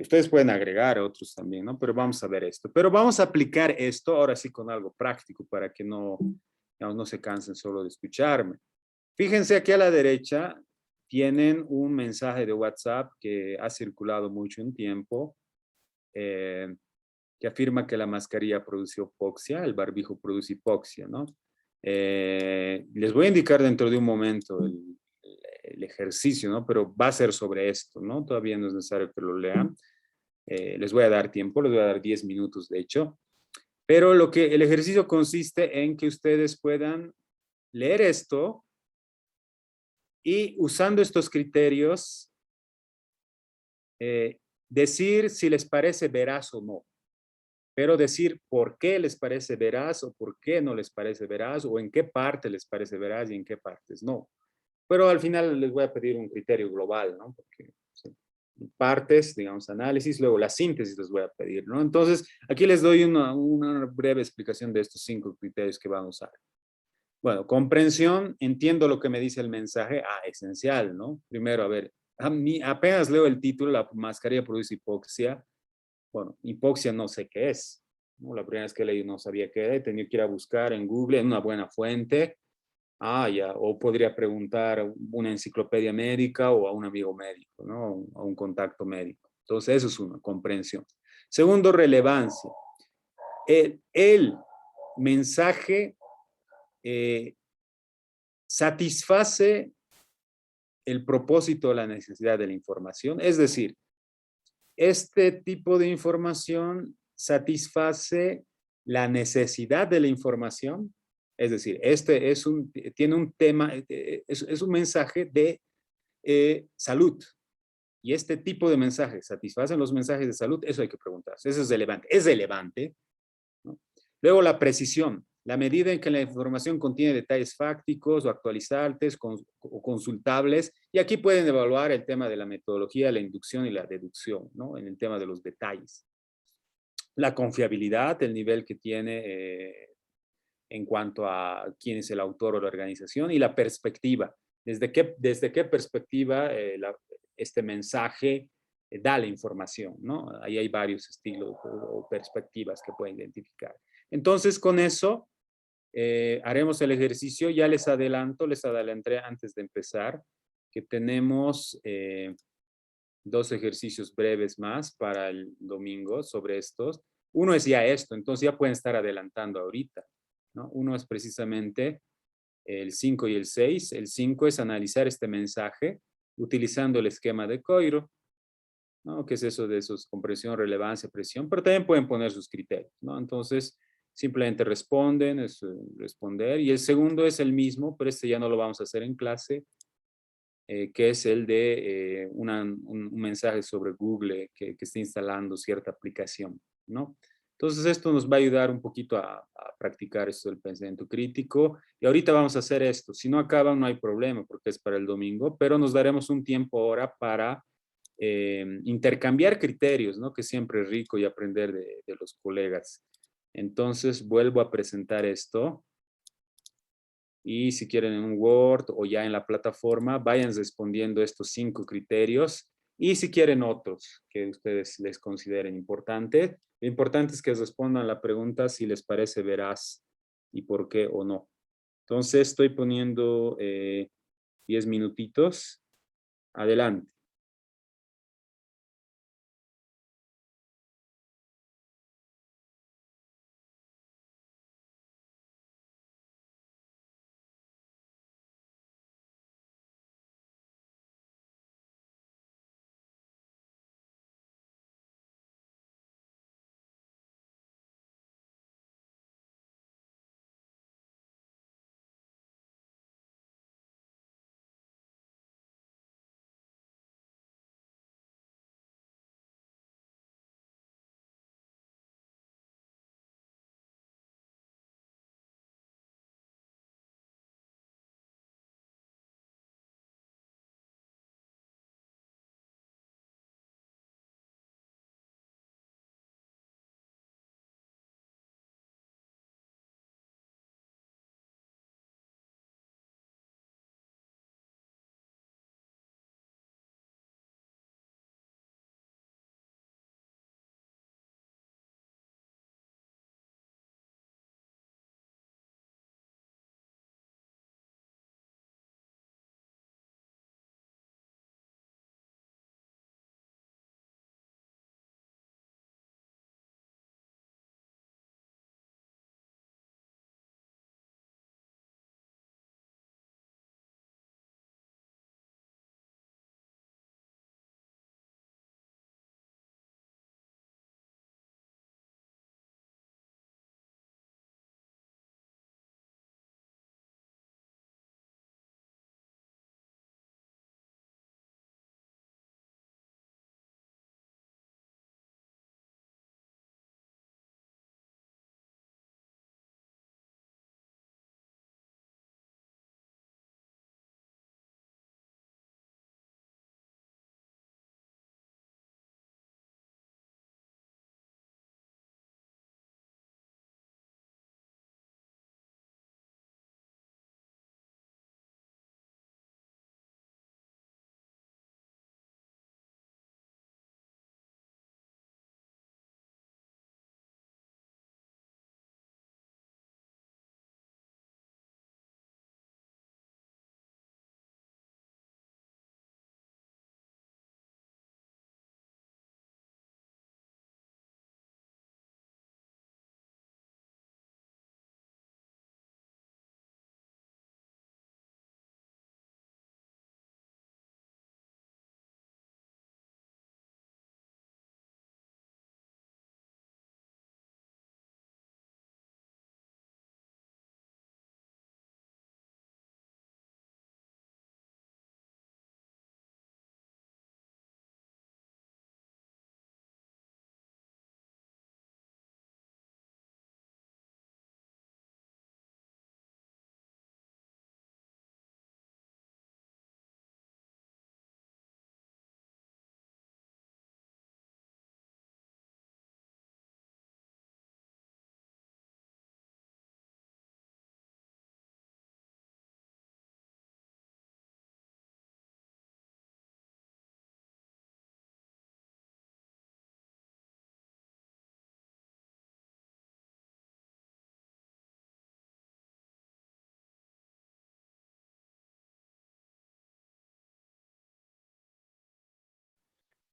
Ustedes pueden agregar otros también, ¿no? Pero vamos a ver esto. Pero vamos a aplicar esto ahora sí con algo práctico para que no, digamos, no se cansen solo de escucharme. Fíjense aquí a la derecha tienen un mensaje de WhatsApp que ha circulado mucho en tiempo, que afirma que la mascarilla produce hipoxia, el barbijo produce hipoxia, ¿no? Les voy a indicar dentro de un momento el ejercicio, ¿no? Pero va a ser sobre esto, ¿no? Todavía no es necesario que lo lean. Les voy a dar tiempo, les voy a dar 10 minutos, de hecho. Pero el ejercicio consiste en que ustedes puedan leer esto y usando estos criterios, decir si les parece veraz o no, pero decir por qué les parece veraz o por qué no les parece veraz o en qué parte les parece veraz y en qué partes no. Pero al final les voy a pedir un criterio global, ¿no? Porque sí, partes, digamos, análisis, luego la síntesis les voy a pedir, ¿no? Entonces, aquí les doy una breve explicación de estos 5 criterios que van a usar. Bueno, comprensión, entiendo lo que me dice el mensaje, esencial, ¿no? Primero, a ver, apenas leo el título, la mascarilla produce hipoxia. Bueno, hipoxia no sé qué es, ¿no? La primera vez que leí no sabía qué era, he tenido que ir a buscar en Google, en una buena fuente. Ya, o podría preguntar a una enciclopedia médica o a un amigo médico, ¿no? A un contacto médico. Entonces, eso es una comprensión. Segundo, relevancia. El mensaje satisface el propósito o la necesidad de la información. Es decir, este tipo de información satisface la necesidad de la información. Es decir, tiene un tema, es un mensaje de salud. Y este tipo de mensajes satisfacen los mensajes de salud, eso hay que preguntarse. Eso es relevante. Es relevante, ¿no? Luego la precisión, la medida en que la información contiene detalles fácticos o actualizantes o consultables, y aquí pueden evaluar el tema de la metodología, la inducción y la deducción, ¿no? En el tema de los detalles. La confiabilidad, el nivel que tiene en cuanto a quién es el autor o la organización, y la perspectiva, desde qué perspectiva este mensaje da la información, ¿no? Ahí hay varios estilos o perspectivas que pueden identificar. Entonces, con eso, haremos el ejercicio. Ya les adelanté antes de empezar, que tenemos 2 ejercicios breves más para el domingo sobre estos. Uno es ya esto, entonces ya pueden estar adelantando ahorita, ¿no? Uno es precisamente el 5 y el 6. El 5 es analizar este mensaje utilizando el esquema de Coiro, ¿no? ¿Qué es eso de esos compresión, relevancia, presión? Pero también pueden poner sus criterios, ¿no? Entonces, simplemente responden, es responder. Y el segundo es el mismo, pero este ya no lo vamos a hacer en clase, que es el de un mensaje sobre Google que está instalando cierta aplicación, ¿no? Entonces, esto nos va a ayudar un poquito a practicar esto del pensamiento crítico. Y ahorita vamos a hacer esto. Si no acaban, no hay problema, porque es para el domingo, pero nos daremos un tiempo ahora para intercambiar criterios, ¿no? Que siempre es rico y aprender de los colegas. Entonces, vuelvo a presentar esto. Y si quieren en un Word o ya en la plataforma, vayan respondiendo estos 5 criterios. Y si quieren otros que ustedes les consideren importante, lo importante es que respondan la pregunta si les parece veraz y por qué o no. Entonces, estoy poniendo 10 minutitos. Adelante.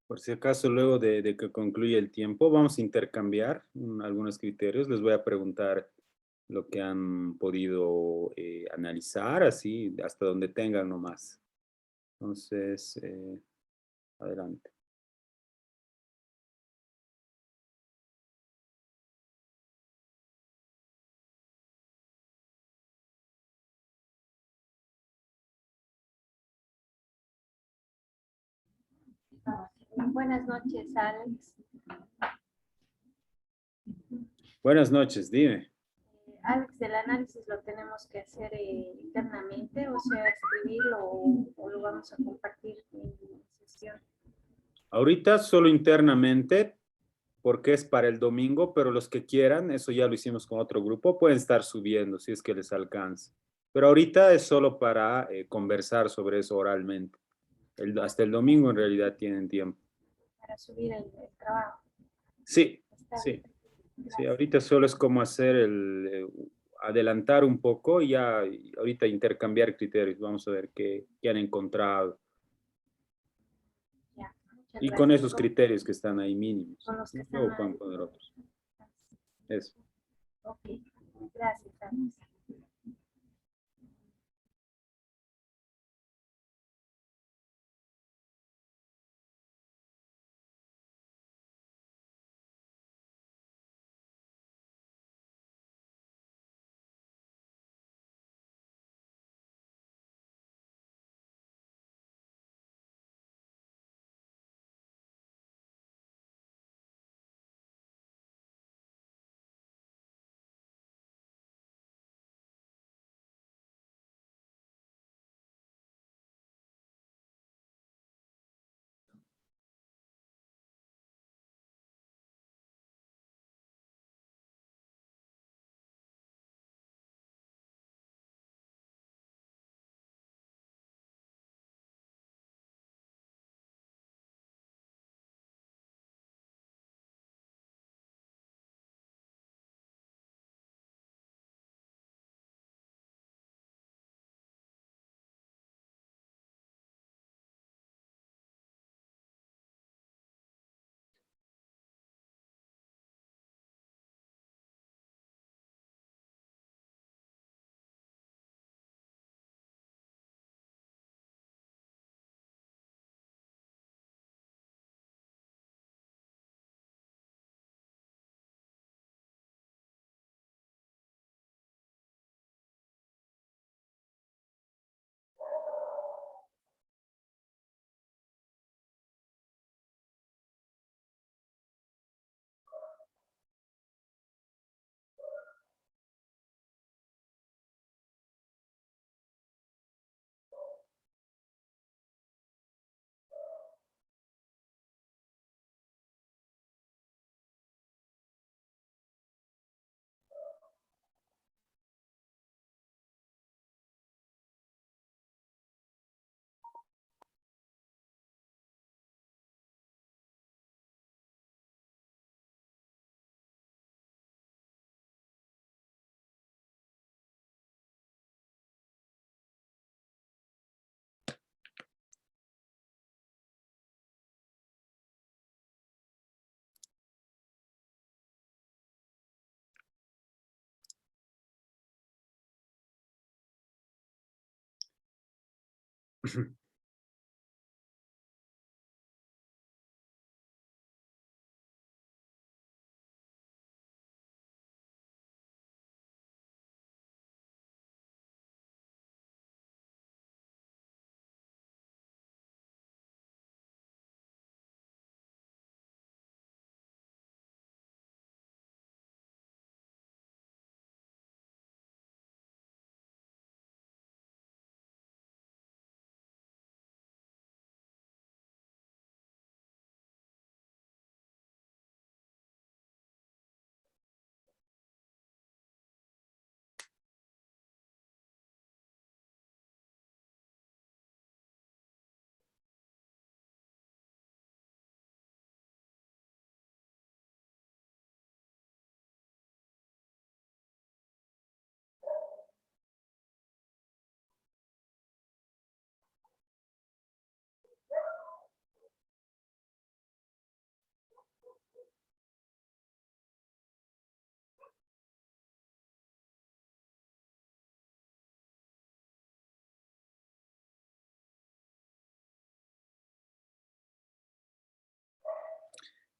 Por si acaso, luego de que concluya el tiempo, vamos a intercambiar algunos criterios. Les voy a preguntar lo que han podido analizar, así, hasta donde tengan nomás. Entonces, adelante. Buenas noches, Alex. Buenas noches, dime. Alex, el análisis lo tenemos que hacer internamente, o sea, escribirlo o lo vamos a compartir en sesión. Ahorita solo internamente, porque es para el domingo, pero los que quieran, eso ya lo hicimos con otro grupo, pueden estar subiendo si es que les alcanza. Pero ahorita es solo para conversar sobre eso oralmente. Hasta el domingo en realidad tienen tiempo. Para subir el trabajo. Sí, Está sí. bien. Sí, ahorita solo es como hacer adelantar un poco y ya y ahorita intercambiar criterios. Vamos a ver qué han encontrado. Ya, muchas Y con gracias. esos criterios que están ahí mínimos. Con los que están Luego ahí. pueden poner otros. Eso. Ok, gracias, Carlos.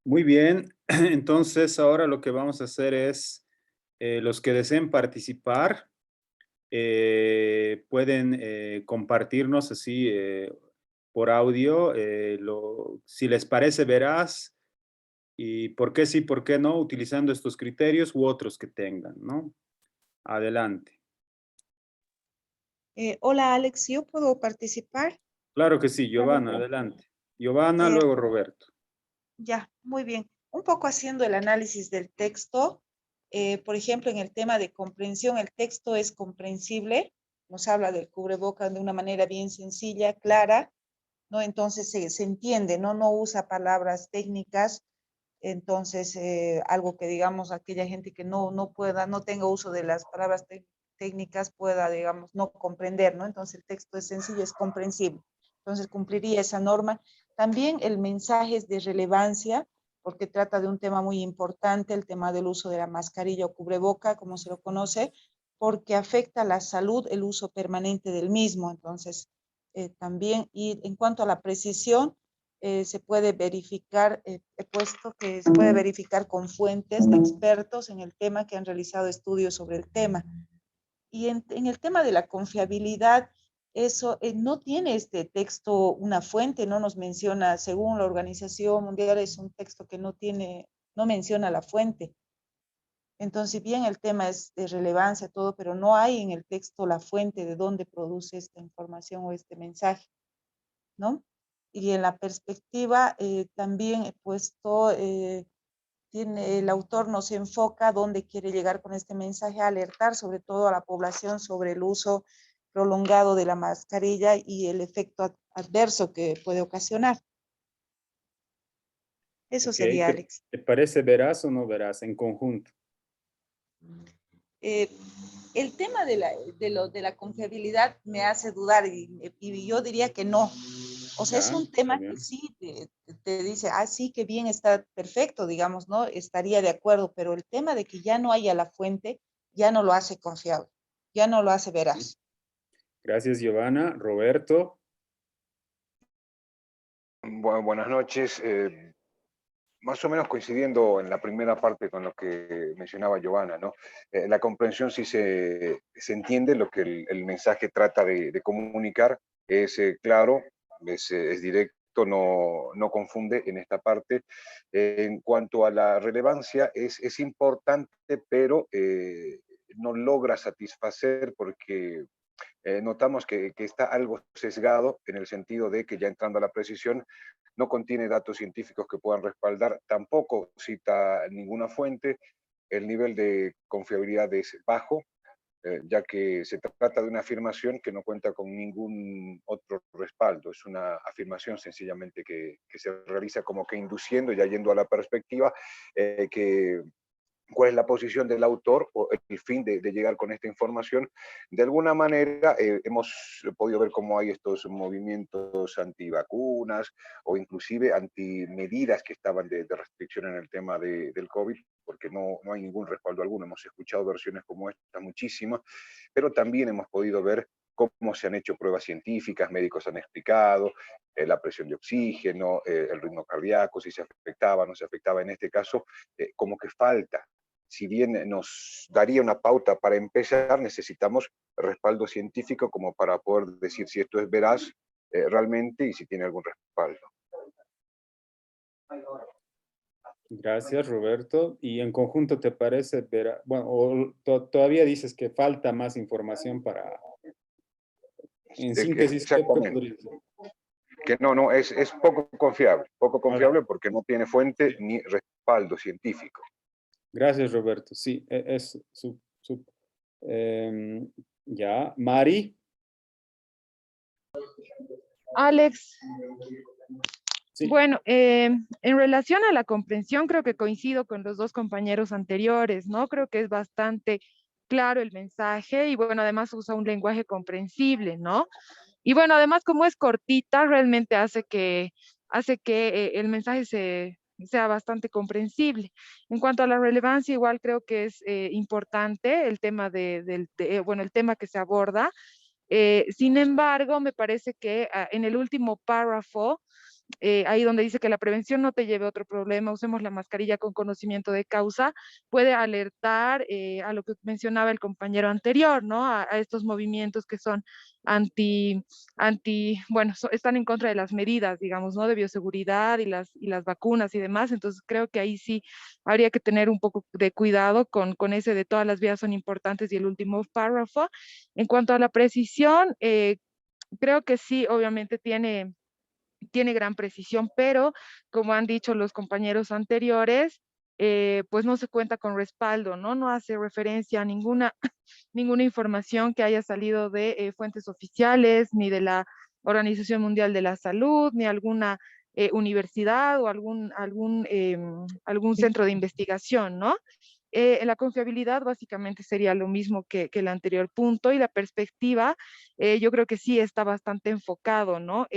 Muy bien. Entonces ahora lo que vamos a hacer es, los que deseen participar, pueden compartirnos así por audio, si les parece veraz y por qué sí, por qué no, utilizando estos criterios u otros que tengan, ¿no? Adelante. Hola Alex, ¿yo puedo participar? Claro que sí, Claro Giovanna, que adelante. Giovanna, Eh, luego Roberto. Ya, muy bien. Un poco haciendo el análisis del texto, por ejemplo, en el tema de comprensión, el texto es comprensible, nos habla del cubreboca de una manera bien sencilla, clara, ¿no? Entonces se entiende, ¿no? No usa palabras técnicas, entonces algo que digamos aquella gente que no pueda, no tenga uso de las palabras técnicas pueda, digamos, no comprender, ¿no? Entonces el texto es sencillo, es comprensible. Entonces cumpliría esa norma. También el mensaje es de relevancia, porque trata de un tema muy importante, el tema del uso de la mascarilla o cubreboca, como se lo conoce, porque afecta la salud, el uso permanente del mismo. Entonces, también, y en cuanto a la precisión, se puede verificar, he puesto que se puede verificar con fuentes de expertos en el tema que han realizado estudios sobre el tema. Y en el tema de la confiabilidad, eso no tiene este texto una fuente, no nos menciona, según la Organización Mundial, es un texto que no tiene, no menciona la fuente. Entonces, si bien el tema es de relevancia, todo, pero no hay en el texto la fuente de dónde produce esta información o este mensaje, ¿no? Y en la perspectiva también he puesto, el autor nos enfoca dónde quiere llegar con este mensaje, a alertar sobre todo a la población sobre el uso prolongado de la mascarilla y el efecto adverso que puede ocasionar. Eso Ok, sería, Alex. ¿te parece veraz o no veraz en conjunto? Eh, el tema de la confiabilidad me hace dudar y yo diría que no. O sea, es Ya, un está tema que bien. sí te dice, ah, sí, que bien, está perfecto, digamos, ¿no? Estaría de acuerdo, pero el tema de que ya no haya la fuente ya no lo hace confiable, ya no lo hace veraz. Gracias, Giovanna. Roberto. Buenas noches. Más o menos coincidiendo en la primera parte con lo que mencionaba Giovanna, ¿no? La comprensión sí se entiende, lo que el mensaje trata de comunicar es claro, es directo, no confunde en esta parte. En cuanto a la relevancia, es importante, pero no logra satisfacer porque notamos que está algo sesgado en el sentido de que ya entrando a la precisión, no contiene datos científicos que puedan respaldar, tampoco cita ninguna fuente, el nivel de confiabilidad es bajo, ya que se trata de una afirmación que no cuenta con ningún otro respaldo, es una afirmación sencillamente que se realiza como que induciendo, ya yendo a la perspectiva, que cuál es la posición del autor o el fin de llegar con esta información. De alguna manera hemos podido ver cómo hay estos movimientos antivacunas o inclusive antimedidas que estaban de restricción en el tema del COVID, porque no hay ningún respaldo alguno. Hemos escuchado versiones como esta muchísimas, pero también hemos podido ver cómo se han hecho pruebas científicas, médicos han explicado, la presión de oxígeno, el ritmo cardíaco, si se afectaba o no se afectaba. En este caso, como que falta. Si bien nos daría una pauta para empezar, necesitamos respaldo científico como para poder decir si esto es veraz realmente y si tiene algún respaldo. Gracias, Roberto. ¿Y en conjunto te parece veraz? Bueno, o todavía dices que falta más información para... En síntesis, ¿qué Exactamente. podrías decir? Que no, es poco A ver. confiable porque no tiene fuente ni respaldo científico. Gracias, Roberto. Sí, es ya. Mari. Alex, Sí. bueno, en relación a la comprensión, creo que coincido con los dos compañeros anteriores, ¿no? Creo que es bastante claro el mensaje y bueno, además usa un lenguaje comprensible, ¿no? Y bueno, además como es cortita, realmente hace que el mensaje sea bastante comprensible. En cuanto a la relevancia, igual creo que es importante el tema bueno, el tema que se aborda. Sin embargo, me parece que en el último párrafo, ahí donde dice que la prevención no te lleve a otro problema, usemos la mascarilla con conocimiento de causa, puede alertar a lo que mencionaba el compañero anterior, ¿no? A estos movimientos que son bueno, están en contra de las medidas, digamos, ¿no? De bioseguridad y las vacunas y demás. Entonces creo que ahí sí habría que tener un poco de cuidado con ese de todas las vías son importantes y el último párrafo. En cuanto a la precisión, creo que sí, obviamente tiene tiene gran precisión, pero como han dicho los compañeros anteriores, pues no se cuenta con respaldo, ¿no? No hace referencia a ninguna información que haya salido de fuentes oficiales, ni de la Organización Mundial de la Salud, ni alguna universidad o algún centro de investigación, ¿no? La confiabilidad básicamente sería lo mismo que el anterior punto, y la perspectiva yo creo que sí está bastante enfocado, ¿no?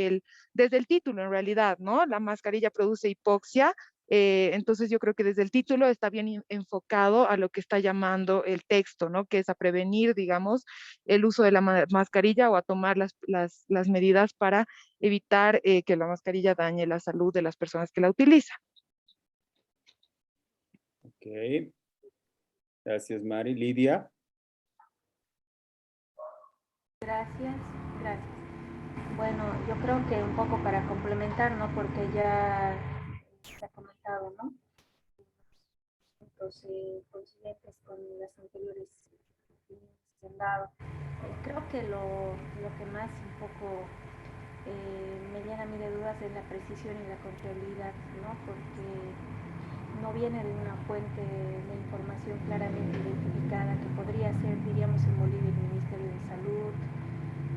Desde el título en realidad, ¿no? La mascarilla produce hipoxia, entonces yo creo que desde el título está bien enfocado a lo que está llamando el texto, ¿no? Que es a prevenir, digamos, el uso de la mascarilla, o a tomar las medidas para evitar que la mascarilla dañe la salud de las personas que la utilizan. Ok. Gracias, Mari. Lidia. Gracias, gracias. Bueno, yo creo que un poco para complementar, ¿no? Porque ya se ha comentado, ¿no? Puntos coincidentes con las anteriores opiniones que se han dado. Creo que lo que más un poco me llena a mí de dudas es la precisión y la confiabilidad, ¿no? Porque no viene de una fuente de información claramente identificada, que podría ser, diríamos en Bolivia, el Ministerio de Salud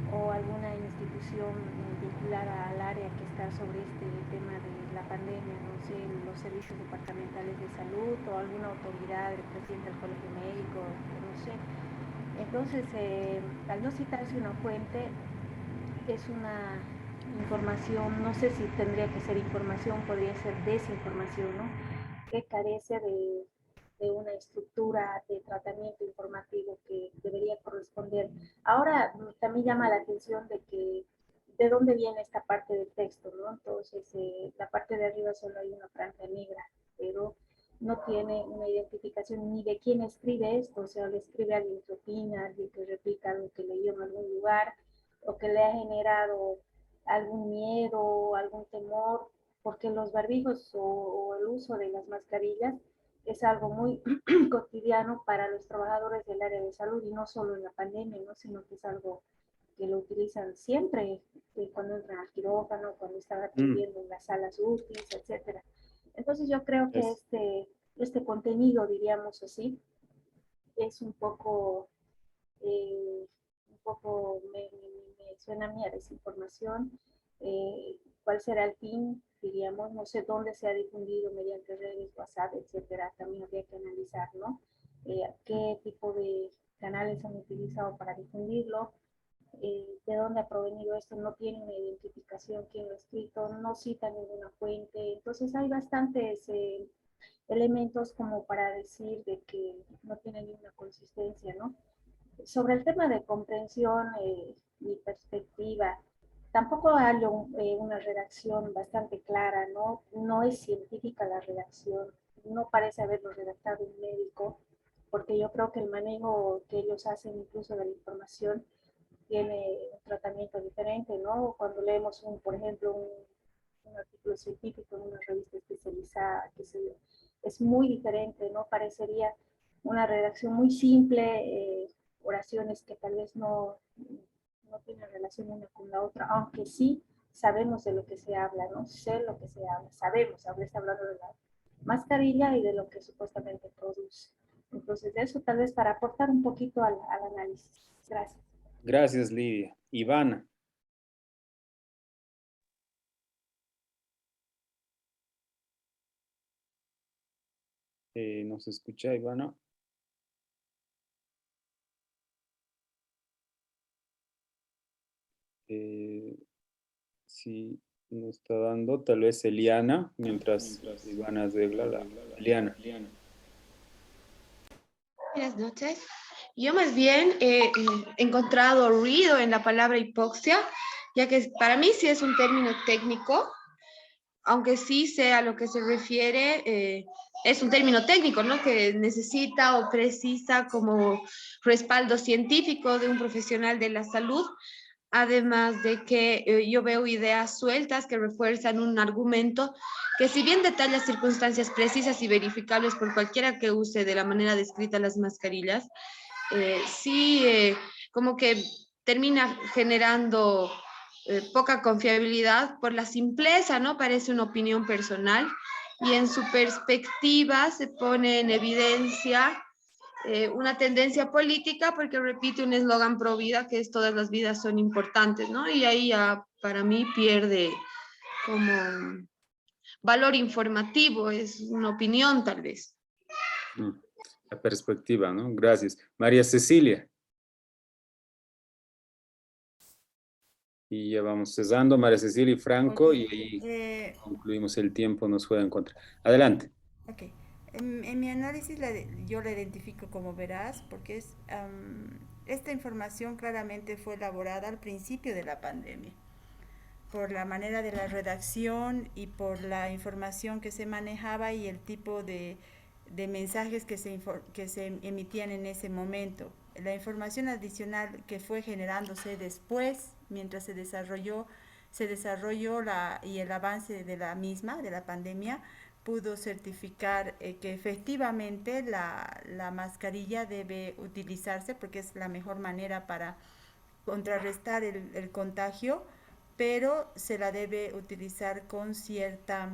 o alguna institución vinculada al área que está sobre este tema de la pandemia, no sé, los servicios departamentales de salud o alguna autoridad, el presidente del colegio médico, no sé. Entonces, al no citarse una fuente, es una información, no sé si tendría que ser información, podría ser desinformación, ¿no? Que carece de una estructura de tratamiento informativo que debería corresponder. Ahora también llama la atención de dónde viene esta parte del texto, ¿no? Entonces, la parte de arriba solo hay una franja negra, pero no tiene una identificación ni de quién escribe esto, o sea, le escribe alguien que opina, alguien que replica algo que leyó en algún lugar, o que le ha generado algún miedo, algún temor, porque los barbijos o el uso de las mascarillas es algo muy cotidiano para los trabajadores del área de salud, y no solo en la pandemia, ¿no? Sino que es algo que lo utilizan siempre, cuando entran al quirófano, cuando están atendiendo en las salas útiles, etcétera. Entonces yo creo que este contenido, diríamos así, es un poco me suena a mí a desinformación. ¿Cuál será el fin? Diríamos, no sé dónde se ha difundido, mediante redes, WhatsApp, etcétera. También habría que analizar, ¿no? ¿Qué tipo de canales han utilizado para difundirlo? ¿De dónde ha provenido esto? No tiene una identificación, quién lo ha escrito, no cita ninguna fuente. Entonces hay bastantes elementos como para decir de que no tiene ninguna consistencia, ¿no? Sobre el tema de comprensión y perspectiva, tampoco hay una redacción bastante clara, ¿no? No es científica la redacción, no parece haberlo redactado un médico, porque yo creo que el manejo que ellos hacen incluso de la información tiene un tratamiento diferente, ¿no? Cuando leemos, por ejemplo, un artículo científico en una revista especializada, es muy diferente, ¿no? Parecería una redacción muy simple, oraciones que tal vez no tienen relación una con la otra, aunque sí sabemos de lo que se habla, ¿no? Sé lo que se habla, sabemos, está hablando de la mascarilla y de lo que supuestamente produce. Entonces, de eso tal vez para aportar un poquito al análisis. Gracias. Gracias, Lidia. Ivana. ¿Nos escucha, Ivana? Sí, nos está dando tal vez Eliana, mientras Ivana arregla la Eliana. Buenas noches. Yo más bien he encontrado ruido en la palabra hipoxia, ya que para mí sí es un término técnico, aunque sí sé a lo que se refiere, es un término técnico, ¿no? Que necesita o precisa como respaldo científico de un profesional de la salud, además de que yo veo ideas sueltas que refuerzan un argumento que, si bien detalla circunstancias precisas y verificables por cualquiera que use de la manera descrita las mascarillas, sí como que termina generando poca confiabilidad por la simpleza, ¿no? Parece una opinión personal y en su perspectiva se pone en evidencia una tendencia política porque repite un eslogan pro vida que es todas las vidas son importantes, ¿no? Y ahí ya para mí pierde como valor informativo, es una opinión tal vez. La perspectiva, ¿no? Gracias. María Cecilia. Y ya vamos cesando, María Cecilia y Franco, y ahí concluimos el tiempo, nos juega en contra. Adelante. Ok. En mi análisis yo la identifico como veraz porque esta información claramente fue elaborada al principio de la pandemia por la manera de la redacción y por la información que se manejaba y el tipo de mensajes que se emitían en ese momento. La información adicional que fue generándose después, mientras se desarrolló y el avance de la misma, de la pandemia, pudo certificar que efectivamente la mascarilla debe utilizarse porque es la mejor manera para contrarrestar el contagio, pero se la debe utilizar con cierta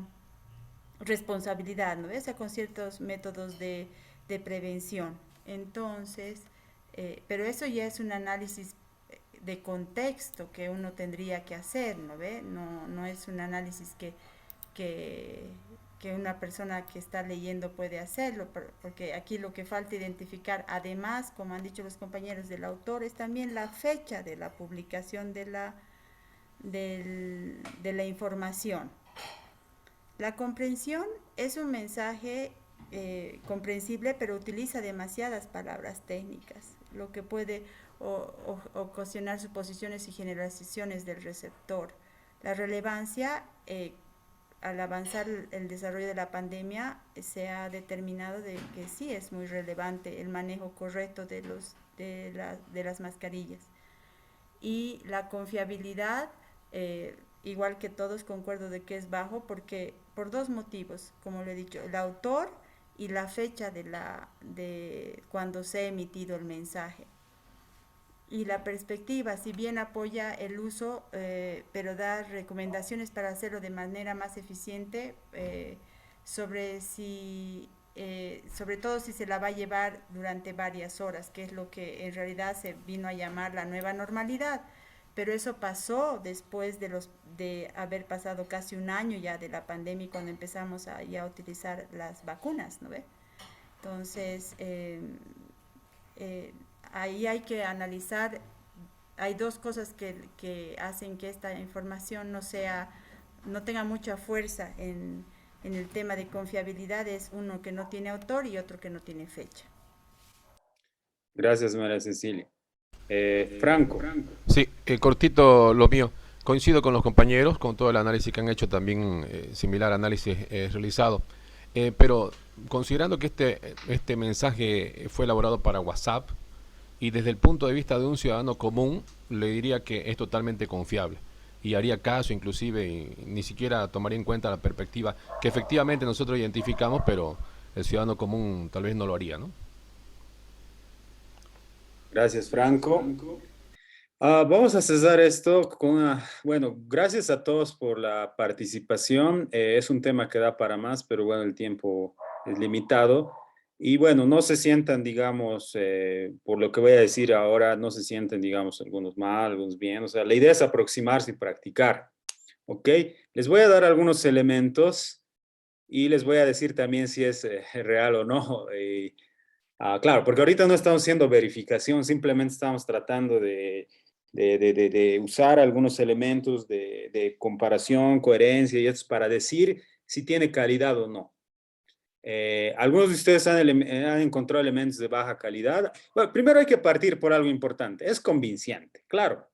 responsabilidad, ¿no? O sea, con ciertos métodos de prevención. Entonces, pero eso ya es un análisis de contexto que uno tendría que hacer, ¿no ve? No es un análisis que una persona que está leyendo puede hacerlo, porque aquí lo que falta identificar, además, como han dicho los compañeros del autor, es también la fecha de la publicación de la información. La comprensión es un mensaje comprensible, pero utiliza demasiadas palabras técnicas, lo que puede ocasionar suposiciones y generalizaciones del receptor. La relevancia, al avanzar el desarrollo de la pandemia, se ha determinado de que sí es muy relevante el manejo correcto de las mascarillas. Y la confiabilidad, igual que todos concuerdo de que es bajo porque por dos motivos, como le he dicho, el autor y la fecha de cuando se ha emitido el mensaje. Y la perspectiva, si bien apoya el uso, pero da recomendaciones para hacerlo de manera más eficiente, sobre todo si se la va a llevar durante varias horas, que es lo que en realidad se vino a llamar la nueva normalidad. Pero eso pasó después de haber pasado casi un año ya de la pandemia, cuando empezamos a utilizar las vacunas, ¿no ve? Entonces, ahí hay que analizar, hay dos cosas que hacen que esta información no tenga mucha fuerza en el tema de confiabilidad, es uno que no tiene autor y otro que no tiene fecha. Gracias, María Cecilia. Franco. Sí, cortito lo mío. Coincido con los compañeros, con todo el análisis que han hecho, también similar análisis realizado. Pero considerando que este mensaje fue elaborado para WhatsApp y desde el punto de vista de un ciudadano común, le diría que es totalmente confiable y haría caso inclusive y ni siquiera tomaría en cuenta la perspectiva que efectivamente nosotros identificamos, pero el ciudadano común tal vez no lo haría, ¿no? Gracias, Franco. Vamos a cesar esto con bueno, gracias a todos por la participación. Es un tema que da para más, pero bueno, el tiempo es limitado. Y bueno, no se sientan, digamos, por lo que voy a decir ahora, no se sienten, digamos, algunos mal, algunos bien. O sea, la idea es aproximarse y practicar, ¿ok? Les voy a dar algunos elementos y les voy a decir también si es real o no. Claro, porque ahorita no estamos haciendo verificación, simplemente estamos tratando de usar algunos elementos de comparación, coherencia y eso para decir si tiene calidad o no. Algunos de ustedes han encontrado elementos de baja calidad. Bueno, primero hay que partir por algo importante. Es convincente, claro.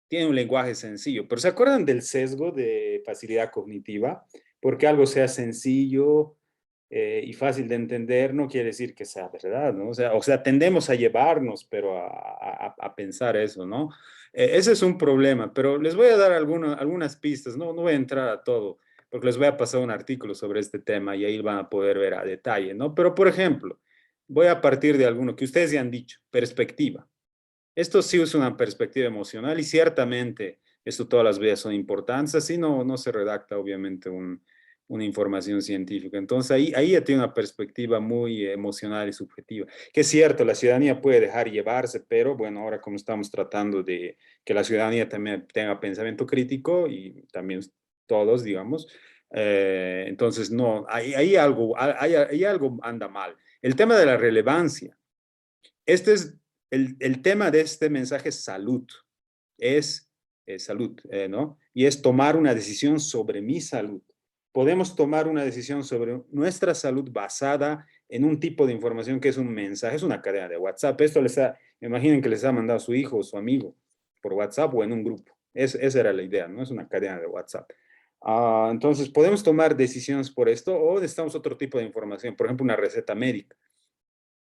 Tiene un lenguaje sencillo, pero ¿se acuerdan del sesgo de facilidad cognitiva? Porque algo sea sencillo y fácil de entender no quiere decir que sea verdad, ¿no? O sea tendemos a llevarnos, pero a pensar eso, ¿no? Ese es un problema, pero les voy a dar algunas pistas, no voy a entrar a todo, porque les voy a pasar un artículo sobre este tema y ahí van a poder ver a detalle, ¿no? Pero, por ejemplo, voy a partir de alguno que ustedes ya han dicho, perspectiva. Esto sí es una perspectiva emocional y ciertamente Esto todas las vías son importantes, así no se redacta obviamente una información científica. Entonces ahí ya tiene una perspectiva muy emocional y subjetiva. Que es cierto, la ciudadanía puede dejar llevarse, pero bueno, ahora como estamos tratando de que la ciudadanía también tenga pensamiento crítico y también todos, digamos, entonces no, ahí algo anda mal. El tema de la relevancia. Este es el tema de este mensaje es salud. Es salud, ¿no? Y es tomar una decisión sobre mi salud. Podemos tomar una decisión sobre nuestra salud basada en un tipo de información que es un mensaje, es una cadena de WhatsApp. Esto imaginen que les ha mandado su hijo o su amigo por WhatsApp o en un grupo. Esa era la idea, ¿no? Es una cadena de WhatsApp. Entonces, podemos tomar decisiones por esto o necesitamos otro tipo de información, por ejemplo, una receta médica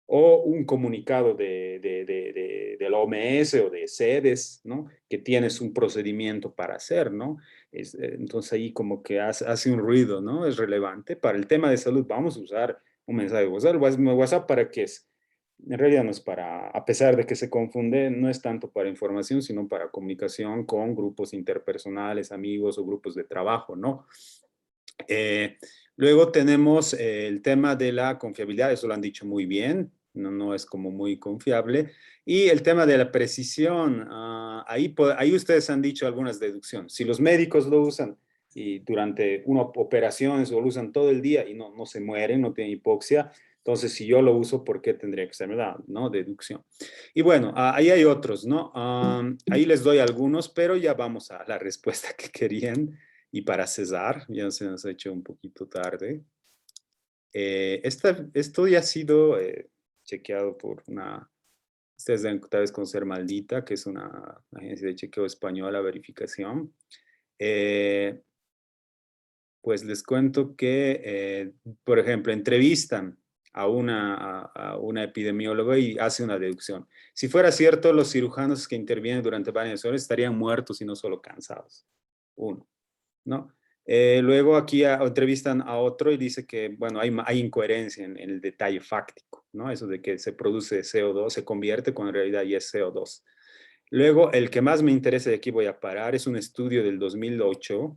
o un comunicado de la OMS o de CEDES, ¿no? Que tienes un procedimiento para hacer, ¿no? Entonces ahí como que hace un ruido, ¿no? Es relevante. Para el tema de salud vamos a usar un mensaje de WhatsApp. ¿WhatsApp para qué es? En realidad no es para, a pesar de que se confunde, no es tanto para información, sino para comunicación con grupos interpersonales, amigos o grupos de trabajo, ¿no? Luego tenemos el tema de la confiabilidad, eso lo han dicho muy bien, no es como muy confiable. Y el tema de la precisión, ahí ustedes han dicho algunas deducciones. Si los médicos lo usan y durante una operación o lo usan todo el día y no se mueren, no tienen hipoxia, entonces si yo lo uso, ¿por qué tendría que ser verdad? ¿No? Deducción. Y bueno, ahí hay otros, ¿no? Ahí les doy algunos, pero ya vamos a la respuesta que querían. Y para César, ya se nos ha hecho un poquito tarde. Esto ya ha sido chequeado por ustedes deben tal vez conocer Maldita, que es una agencia de chequeo española, verificación. Pues les cuento que, por ejemplo, entrevistan a una epidemióloga y hace una deducción. Si fuera cierto, los cirujanos que intervienen durante varias horas estarían muertos y no solo cansados. Uno. ¿No? Luego aquí entrevistan a otro y dice que, bueno, hay incoherencia en el detalle fáctico, ¿no? Eso de que se produce CO2, se convierte cuando en realidad ya es CO2. Luego, el que más me interesa, y aquí voy a parar, es un estudio del 2008,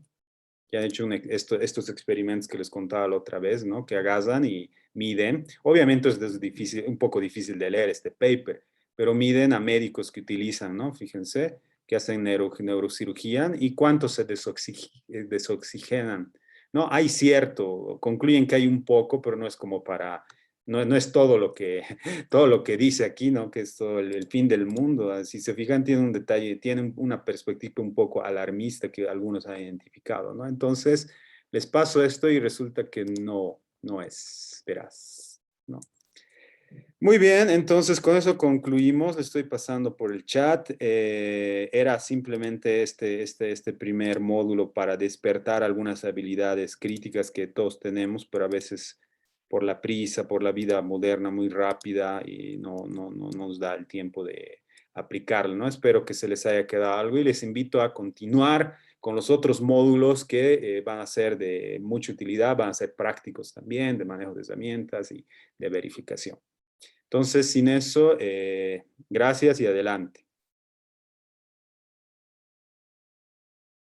que han hecho estos experimentos que les contaba la otra vez, ¿no? Que agarran y miden. Obviamente es difícil, un poco difícil de leer este paper, pero miden a médicos que utilizan, ¿no? Fíjense, que hacen neurocirugía y cuánto se desoxigenan, ¿no? Hay cierto, concluyen que hay un poco, pero no es como para, no es todo lo que, todo lo que dice aquí, ¿no? Que es todo el fin del mundo. Si se fijan, tiene un detalle, tiene una perspectiva un poco alarmista que algunos han identificado, ¿no? Entonces, les paso esto y resulta que no es veraz, ¿no? Muy bien, entonces con eso concluimos. Estoy pasando por el chat. Era simplemente este primer módulo para despertar algunas habilidades críticas que todos tenemos, pero a veces por la prisa, por la vida moderna muy rápida y no nos da el tiempo de aplicarlo, ¿no? Espero que se les haya quedado algo y les invito a continuar con los otros módulos que van a ser de mucha utilidad, van a ser prácticos también, de manejo de herramientas y de verificación. Entonces, sin eso, gracias y adelante.